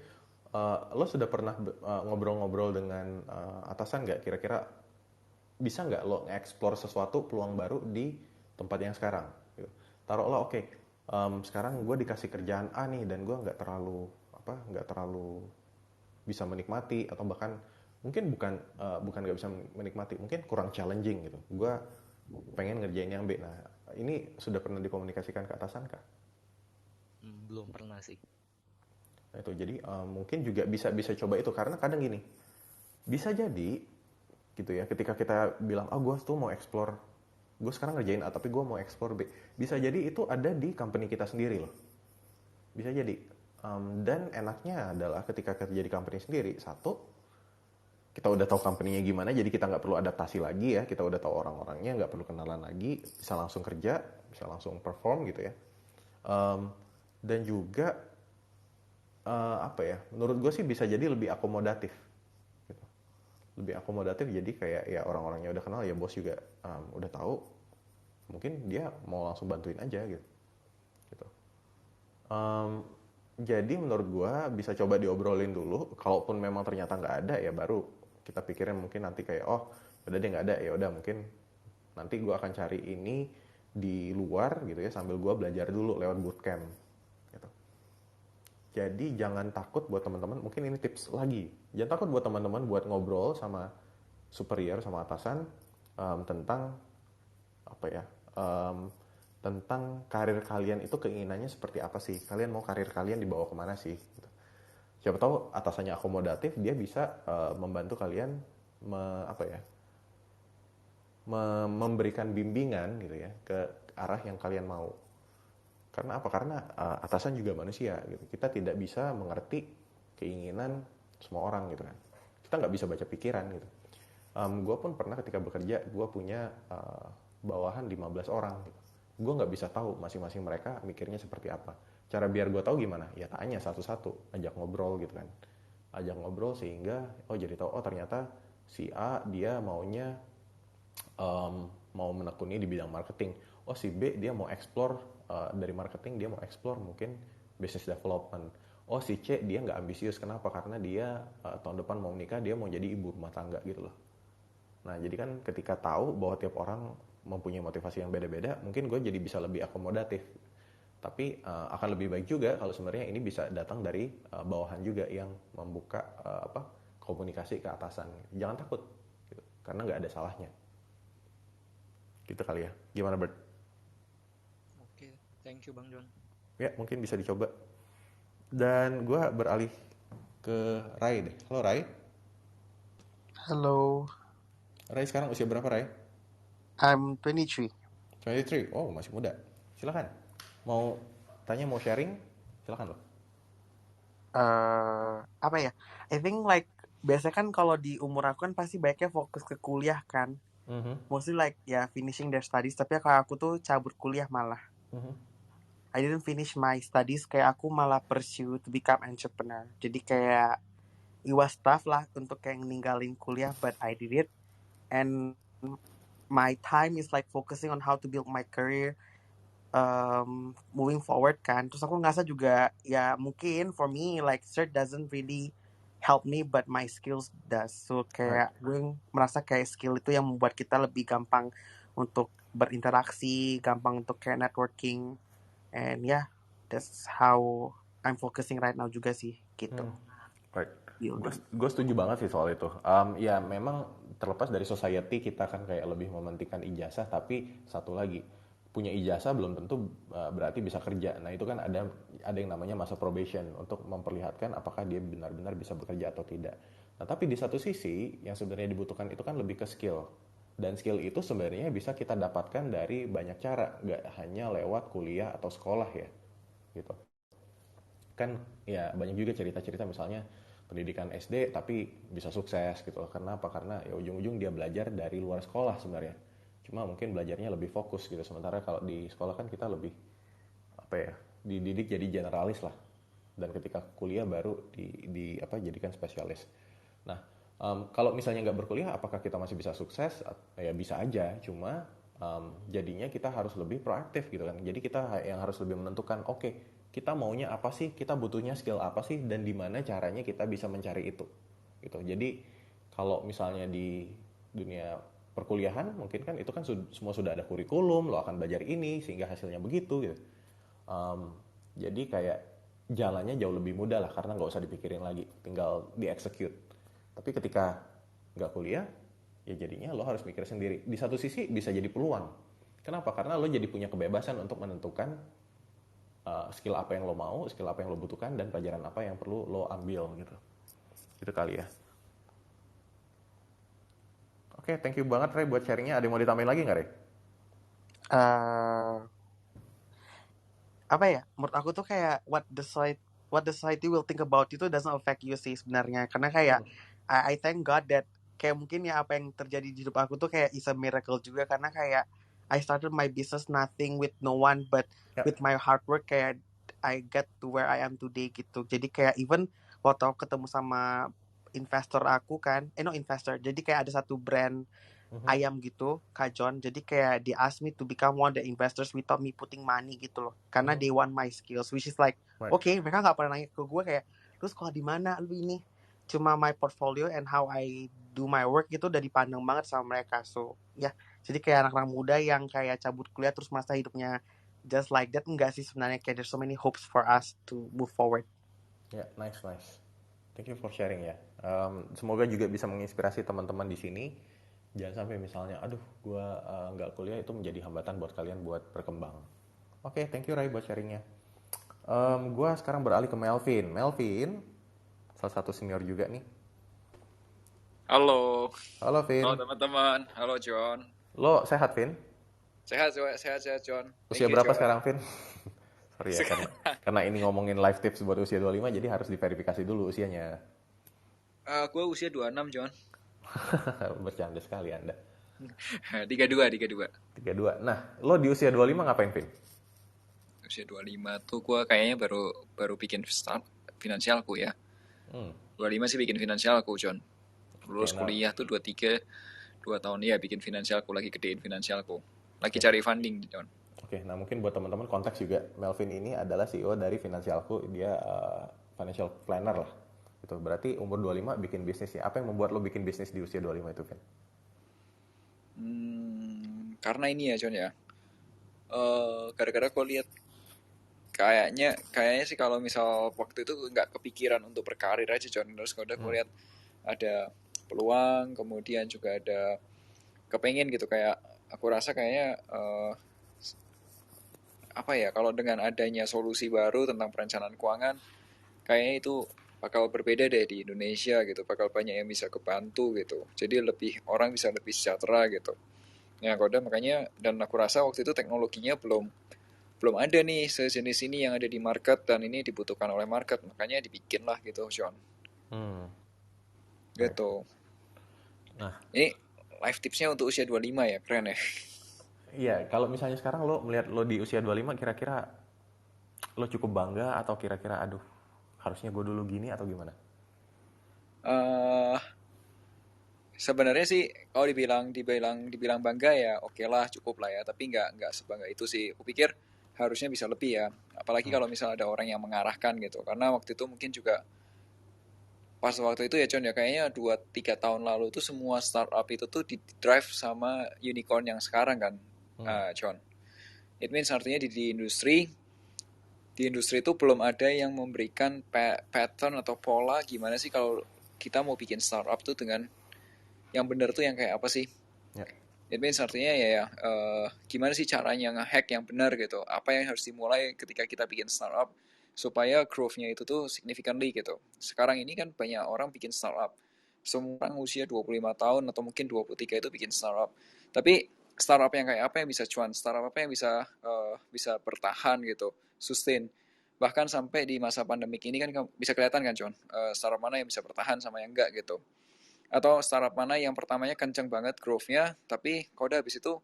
lo sudah pernah ngobrol-ngobrol dengan atasan nggak? Kira-kira bisa nggak lo nge-explore sesuatu peluang baru di tempat yang sekarang? Gitu. Taruhlah sekarang gue dikasih kerjaan A nih dan gue nggak terlalu bisa menikmati, atau bahkan mungkin bukan nggak bisa menikmati, mungkin kurang challenging gitu. Gue pengen ngerjain yang B. Nah, ini sudah pernah dikomunikasikan ke atasan kah? Belum pernah sih. Nah, itu jadi mungkin juga bisa coba itu, karena kadang gini, bisa jadi gitu ya, ketika kita bilang gue tuh mau explore, gue sekarang ngerjain A tapi gue mau explore B, bisa jadi itu ada di company kita sendiri loh, bisa jadi. Dan enaknya adalah ketika kerja di company sendiri, satu, kita udah tahu company-nya gimana, jadi kita nggak perlu adaptasi lagi ya, kita udah tahu orang-orangnya, nggak perlu kenalan lagi, bisa langsung kerja, bisa langsung perform gitu ya. Dan juga menurut gue sih bisa jadi lebih akomodatif gitu. Lebih akomodatif, jadi kayak ya orang-orangnya udah kenal, ya bos juga udah tahu, mungkin dia mau langsung bantuin aja gitu. Jadi menurut gue bisa coba diobrolin dulu. Kalaupun memang ternyata nggak ada, ya baru kita pikirin mungkin nanti kayak udah deh nggak ada, ya udah mungkin nanti gue akan cari ini di luar gitu ya, sambil gue belajar dulu lewat bootcamp gitu. Jadi jangan takut buat teman-teman, mungkin ini tips lagi, jangan takut buat teman-teman buat ngobrol sama superior, sama atasan tentang tentang karir kalian itu keinginannya seperti apa sih, kalian mau karir kalian dibawa kemana sih gitu. Siapa tahu atasannya akomodatif, dia bisa membantu kalian memberikan bimbingan gitu ya ke arah yang kalian mau. Karena apa? Karena atasan juga manusia gitu. Kita tidak bisa mengerti keinginan semua orang gitu kan. Kita nggak bisa baca pikiran gitu. Gue pun pernah ketika bekerja, gue punya bawahan 15 orang gitu. Gue nggak bisa tahu masing-masing mereka mikirnya seperti apa. Cara biar gue tahu gimana? Ya tanya satu-satu, ajak ngobrol gitu kan. Ajak ngobrol sehingga jadi tahu, ternyata si A dia maunya mau menekuni di bidang marketing. Si B dia mau explore dari marketing, dia mau explore mungkin business development. Si C dia nggak ambisius. Kenapa? Karena dia tahun depan mau menikah, dia mau jadi ibu rumah tangga gitu loh. Nah jadi kan ketika tahu bahwa tiap orang mempunyai motivasi yang beda-beda, mungkin gue jadi bisa lebih akomodatif. Tapi akan lebih baik juga kalau sebenarnya ini bisa datang dari bawahan juga yang membuka komunikasi ke atasan. Jangan takut gitu, karena nggak ada salahnya. Gitu kali ya. Gimana Bert? Oke, thank you Bang John. Ya mungkin bisa dicoba. Dan gue beralih ke Rai deh. Halo Rai. Halo. Rai sekarang usia berapa Rai? I'm 23. 23? Oh masih muda. Silakan. Mau tanya, mau sharing? Silakan loh. Apa ya? I think like biasanya kan kalau di umur aku kan pasti banyaknya fokus ke kuliah kan. Mostly like finishing their studies. Tapi kalau aku tuh cabut kuliah malah. I didn't finish my studies. Kayak aku malah pursue to become entrepreneur. Jadi kayak it was tough lah untuk kayak ninggalin kuliah, but I did it. And my time is like focusing on how to build my career moving forward kan. Terus aku ngerasa juga ya mungkin for me like cert doesn't really help me, but my skills does. So kayak gue merasa kayak skill itu yang membuat kita lebih gampang untuk berinteraksi, gampang untuk kayak networking, and yeah, that's how I'm focusing right now juga sih gitu. Right. Gue setuju banget sih soal itu. Ya memang terlepas dari society kita kan kayak lebih mementingkan ijazah, tapi satu lagi punya ijazah belum tentu berarti bisa kerja. Nah itu kan ada yang namanya masa probation untuk memperlihatkan apakah dia benar-benar bisa bekerja atau tidak. Nah tapi di satu sisi yang sebenarnya dibutuhkan itu kan lebih ke skill. Dan skill itu sebenarnya bisa kita dapatkan dari banyak cara, nggak hanya lewat kuliah atau sekolah ya, gitu. Kan ya banyak juga cerita-cerita misalnya pendidikan SD tapi bisa sukses gitu loh. Karena apa? Karena ya ujung-ujung dia belajar dari luar sekolah sebenarnya. Cuma mungkin belajarnya lebih fokus gitu. Sementara kalau di sekolah kan kita lebih dididik jadi generalis lah. Dan ketika kuliah baru jadikan spesialis. Nah, kalau misalnya nggak berkuliah, apakah kita masih bisa sukses? Ya bisa aja. Cuma jadinya kita harus lebih proaktif gitu kan. Jadi kita yang harus lebih menentukan, oke, kita maunya apa sih, kita butuhnya skill apa sih, dan di mana caranya kita bisa mencari itu gitu. Jadi kalau misalnya di dunia perkuliahan mungkin kan itu kan semua sudah ada kurikulum, lo akan belajar ini sehingga hasilnya begitu gitu. Jadi kayak jalannya jauh lebih mudah lah karena nggak usah dipikirin lagi, tinggal di-execute. Tapi ketika nggak kuliah ya jadinya lo harus mikir sendiri. Di satu sisi bisa jadi peluang. Kenapa? Karena lo jadi punya kebebasan untuk menentukan skill apa yang lo mau, skill apa yang lo butuhkan, dan pelajaran apa yang perlu lo ambil gitu. Itu kali ya. Oke, thank you banget Ray buat sharingnya. Ada yang mau ditambahin lagi nggak Ray? Apa ya? Menurut aku tuh kayak what the society will think about itu doesn't affect you sih sebenarnya. Karena kayak I thank God that kayak mungkin ya apa yang terjadi di hidup aku tuh kayak is a miracle juga, karena kayak I started my business nothing with no one, but with my hard work kayak I get to where I am today gitu. Jadi kayak even waktu aku ketemu sama investor aku kan, investor. Jadi kayak ada satu brand ayam gitu, Kak John. Jadi kayak they ask me to become one of the investors without me putting money gitu loh. Karena they want my skills, which is like, okay, mereka nggak pernah nanya ke gue kayak, terus sekolah di mana lu ini? Cuma my portfolio and how I do my work itu udah dipandang banget sama mereka. So ya, jadi kayak anak-anak muda yang kayak cabut kuliah terus masa hidupnya just like that, enggak sih sebenarnya. Kayak there's so many hopes for us to move forward. Ya, nice. Thank you for sharing ya. Semoga juga bisa menginspirasi teman-teman di sini. Jangan sampai misalnya, aduh, gue nggak kuliah itu menjadi hambatan buat kalian buat berkembang. Oke, thank you Ray buat sharingnya. Gue sekarang beralih ke Melvin. Melvin, salah satu senior juga nih. Halo Vin. Halo teman-teman. Halo John. Lo sehat Vin? Sehat John. Usia berapa sekarang Vin? Sorry ya, karena ini ngomongin life tips buat usia 25, jadi harus diverifikasi dulu usianya. Gue usia 26 John. Bercanda sekali Anda. 32. Nah, lo di usia 25 ngapain Vin? Usia 25 tuh gue kayaknya baru bikin start finansialku ya. 25 sih bikin finansialku John. Lulus kuliah tuh 23, 2 tahun ya bikin finansialku, lagi gedein finansialku. Lagi cari funding John. Oke, nah mungkin buat teman-teman konteks juga, Melvin ini adalah CEO dari Finansialku, dia financial planner lah. Gitu. Berarti umur 25 bikin bisnis ya. Apa yang membuat lo bikin bisnis di usia 25 itu, Vin? Karena ini ya, John ya. Gara-gara gue lihat kayaknya sih kalau misal waktu itu nggak kepikiran untuk berkarir aja, John. Terus gue lihat ada peluang, kemudian juga ada kepengen gitu, kayak aku rasa kayaknya kalau dengan adanya solusi baru tentang perencanaan keuangan, kayaknya itu bakal berbeda deh di Indonesia gitu, bakal banyak yang bisa kebantu gitu, jadi orang bisa lebih sejahtera gitu. Ya makanya, dan aku rasa waktu itu teknologinya belum ada nih sejenis ini yang ada di market, dan ini dibutuhkan oleh market, makanya dibikin lah gitu, John. Gitu. Nah, ini life tipsnya untuk usia 25 ya, keren ya. Iya, kalau misalnya sekarang lo melihat lo di usia 25, kira-kira lo cukup bangga atau kira-kira aduh, harusnya gue dulu gini atau gimana? Sebenarnya sih kalau dibilang bangga ya oke lah, cukup lah ya, tapi nggak sebangga itu sih. Aku pikir harusnya bisa lebih ya, apalagi kalau misalnya ada orang yang mengarahkan gitu, karena waktu itu mungkin juga pas waktu itu ya John ya, kayaknya 2-3 tahun lalu tuh semua startup itu tuh di drive sama unicorn yang sekarang kan. John. It means artinya di industri itu belum ada yang memberikan pattern atau pola gimana sih kalau kita mau bikin startup tuh dengan yang benar tuh yang kayak apa sih? It means artinya gimana sih caranya nge-hack yang benar gitu. Apa yang harus dimulai ketika kita bikin startup supaya growth-nya itu tuh significantly gitu. Sekarang ini kan banyak orang bikin startup. Semua orang usia 25 tahun atau mungkin 23 itu bikin startup. Tapi startup yang kayak apa yang bisa cuan? Startup apa yang bisa bertahan gitu, sustain. Bahkan sampai di masa pandemik ini kan bisa kelihatan kan John, startup mana yang bisa bertahan sama yang enggak gitu. Atau startup mana yang pertamanya kenceng banget growth-nya, tapi kode habis itu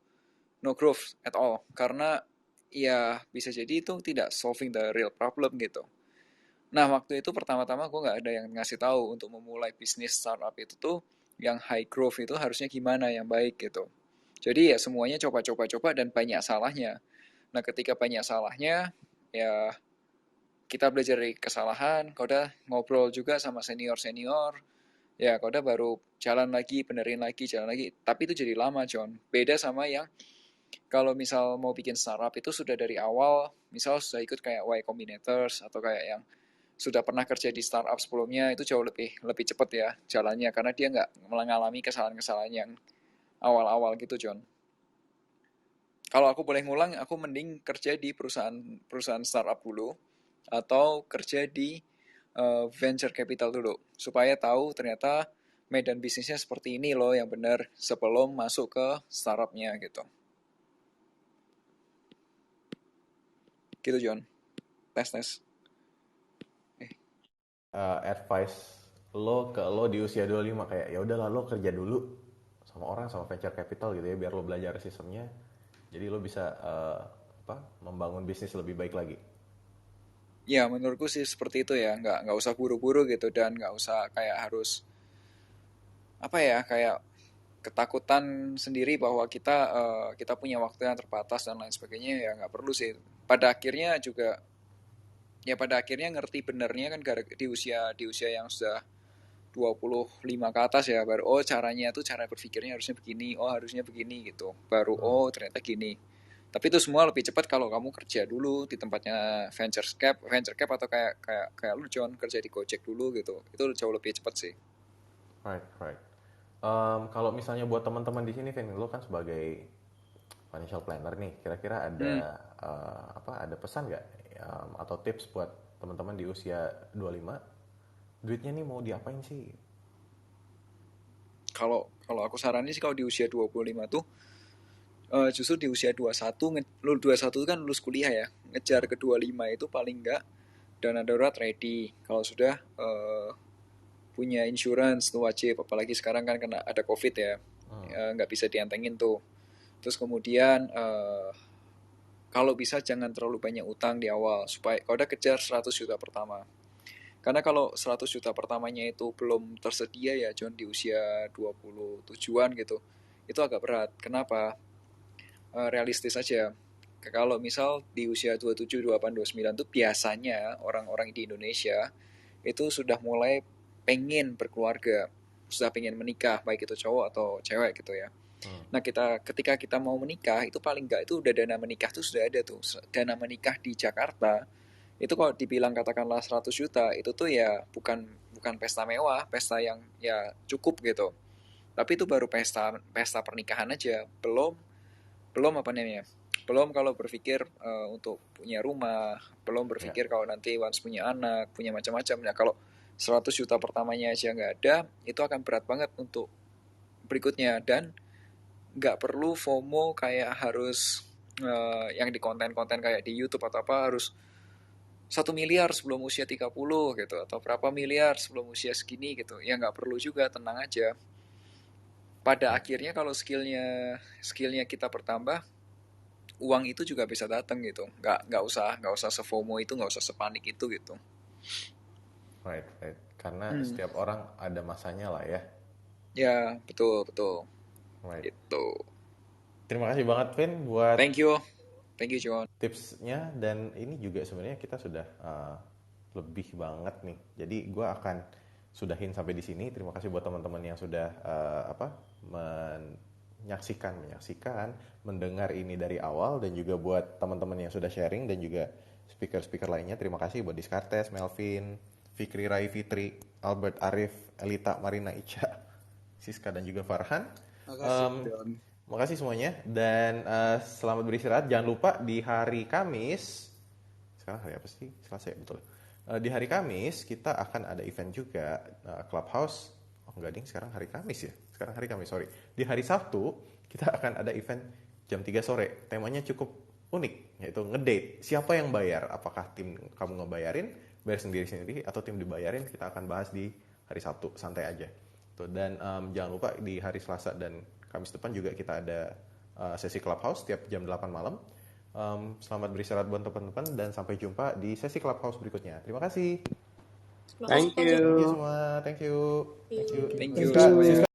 no growth at all. Karena ya bisa jadi itu tidak solving the real problem gitu. Nah waktu itu pertama-tama gue gak ada yang ngasih tahu untuk memulai bisnis startup itu tuh yang high growth itu harusnya gimana yang baik gitu. Jadi ya semuanya coba-coba dan banyak salahnya. Nah ketika banyak salahnya, ya kita belajar dari kesalahan, kode ngobrol juga sama senior-senior, ya Koda baru jalan lagi, benerin lagi, jalan lagi. Tapi itu jadi lama, John. Beda sama yang kalau misal mau bikin startup itu sudah dari awal, misal sudah ikut kayak Y Combinators atau kayak yang sudah pernah kerja di startup sebelumnya, itu jauh lebih cepat ya jalannya karena dia nggak mengalami kesalahan-kesalahan yang awal-awal gitu, John. Kalau aku boleh ngulang, aku mending kerja di perusahaan startup dulu atau kerja di venture capital dulu supaya tahu ternyata medan bisnisnya seperti ini loh yang benar sebelum masuk ke startupnya gitu John. Tes advice lo di usia 25 kayak ya udahlah lo kerja dulu sama venture capital gitu ya biar lo belajar sistemnya jadi lo bisa membangun bisnis lebih baik lagi. Ya menurutku sih seperti itu ya, nggak usah buru-buru gitu dan nggak usah kayak harus kayak ketakutan sendiri bahwa kita punya waktu yang terbatas dan lain sebagainya ya nggak perlu sih. Pada akhirnya ngerti benernya kan di usia yang sudah 25 ke atas ya baru caranya tuh cara berpikirnya harusnya begini gitu baru ternyata gini. Tapi itu semua lebih cepat kalau kamu kerja dulu di tempatnya venture cap atau kayak lu John kerja di Gojek dulu gitu. Itu jauh lebih cepat sih. Right. Kalau misalnya buat teman-teman di sini, Vin, lo kan sebagai financial planner nih, kira-kira ada ada pesan nggak atau tips buat teman-teman di usia 25? Duitnya nih mau diapain sih? Kalau aku saranin sih kalau di usia 25 tuh justru di usia 21 itu kan lulus kuliah ya, ngejar ke 25 itu paling enggak dana darurat ready. Kalau sudah punya insurance tuh wajib, apalagi sekarang kan kena ada covid ya, nggak bisa diantengin tuh. Terus kemudian kalau bisa jangan terlalu banyak utang di awal supaya kau udah kejar 100 juta pertama. Karena kalau 100 juta pertamanya itu belum tersedia ya John di usia 27-an gitu, itu agak berat. Kenapa? Realistis aja. Kalau misal di usia 27, 28, 29 tuh biasanya orang-orang di Indonesia itu sudah mulai pengen berkeluarga, sudah pengen menikah, baik itu cowok atau cewek gitu ya. Nah ketika kita mau menikah itu paling enggak itu udah dana menikah tuh sudah ada tuh. Dana menikah di Jakarta itu kalau dibilang katakanlah 100 juta itu tuh ya bukan pesta mewah, pesta yang ya cukup gitu. Tapi itu baru pesta pernikahan aja, belum kalau berpikir untuk punya rumah, belum berpikir kalau nanti once punya anak, punya macam-macam. Nah kalau 100 juta pertamanya aja nggak ada, itu akan berat banget untuk berikutnya. Dan nggak perlu FOMO kayak harus yang di konten-konten kayak di YouTube atau apa harus 1 miliar sebelum usia 30 gitu, atau berapa miliar sebelum usia segini gitu. Ya nggak perlu juga, tenang aja. Pada akhirnya kalau skillnya kita bertambah, uang itu juga bisa datang gitu. Nggak usah se-FOMO itu, nggak usah sepanik itu gitu. Right. Karena setiap orang ada masanya lah ya. Ya betul. Right. Gitu. Terima kasih banget Vin buat Thank you John. Tipsnya, dan ini juga sebenarnya kita sudah lebih banget nih. Jadi gue akan sudahin sampai di sini. Terima kasih buat teman-teman yang sudah menyaksikan, mendengar ini dari awal, dan juga buat teman-teman yang sudah sharing dan juga speaker-speaker lainnya. Terima kasih buat Diskartes, Melvin, Fikri, Rai, Fitri, Albert, Arif, Elita, Marina, Ica, Siska, dan juga Farhan. Makasih semuanya, dan selamat beristirahat. Jangan lupa di hari Kamis, sekarang hari apa sih? Selasa ya, betul. Di hari Kamis kita akan ada event juga, Clubhouse. Oh enggak ding, sekarang hari Kamis ya. Sekarang hari Kamis, sorry. Di hari Sabtu kita akan ada event jam 3 sore. Temanya cukup unik, yaitu ngedate. Siapa yang bayar? Apakah tim kamu ngebayarin, bayar sendiri-sendiri, atau tim dibayarin? Kita akan bahas di hari Sabtu, santai aja. Tuh, dan jangan lupa di hari Selasa dan Kamis depan juga kita ada sesi Clubhouse tiap jam 8 malam. Selamat beristirahat buat teman-teman, dan sampai jumpa di sesi Clubhouse berikutnya. Terima kasih. Thank you. Thank you semua. Thank you. Thank you.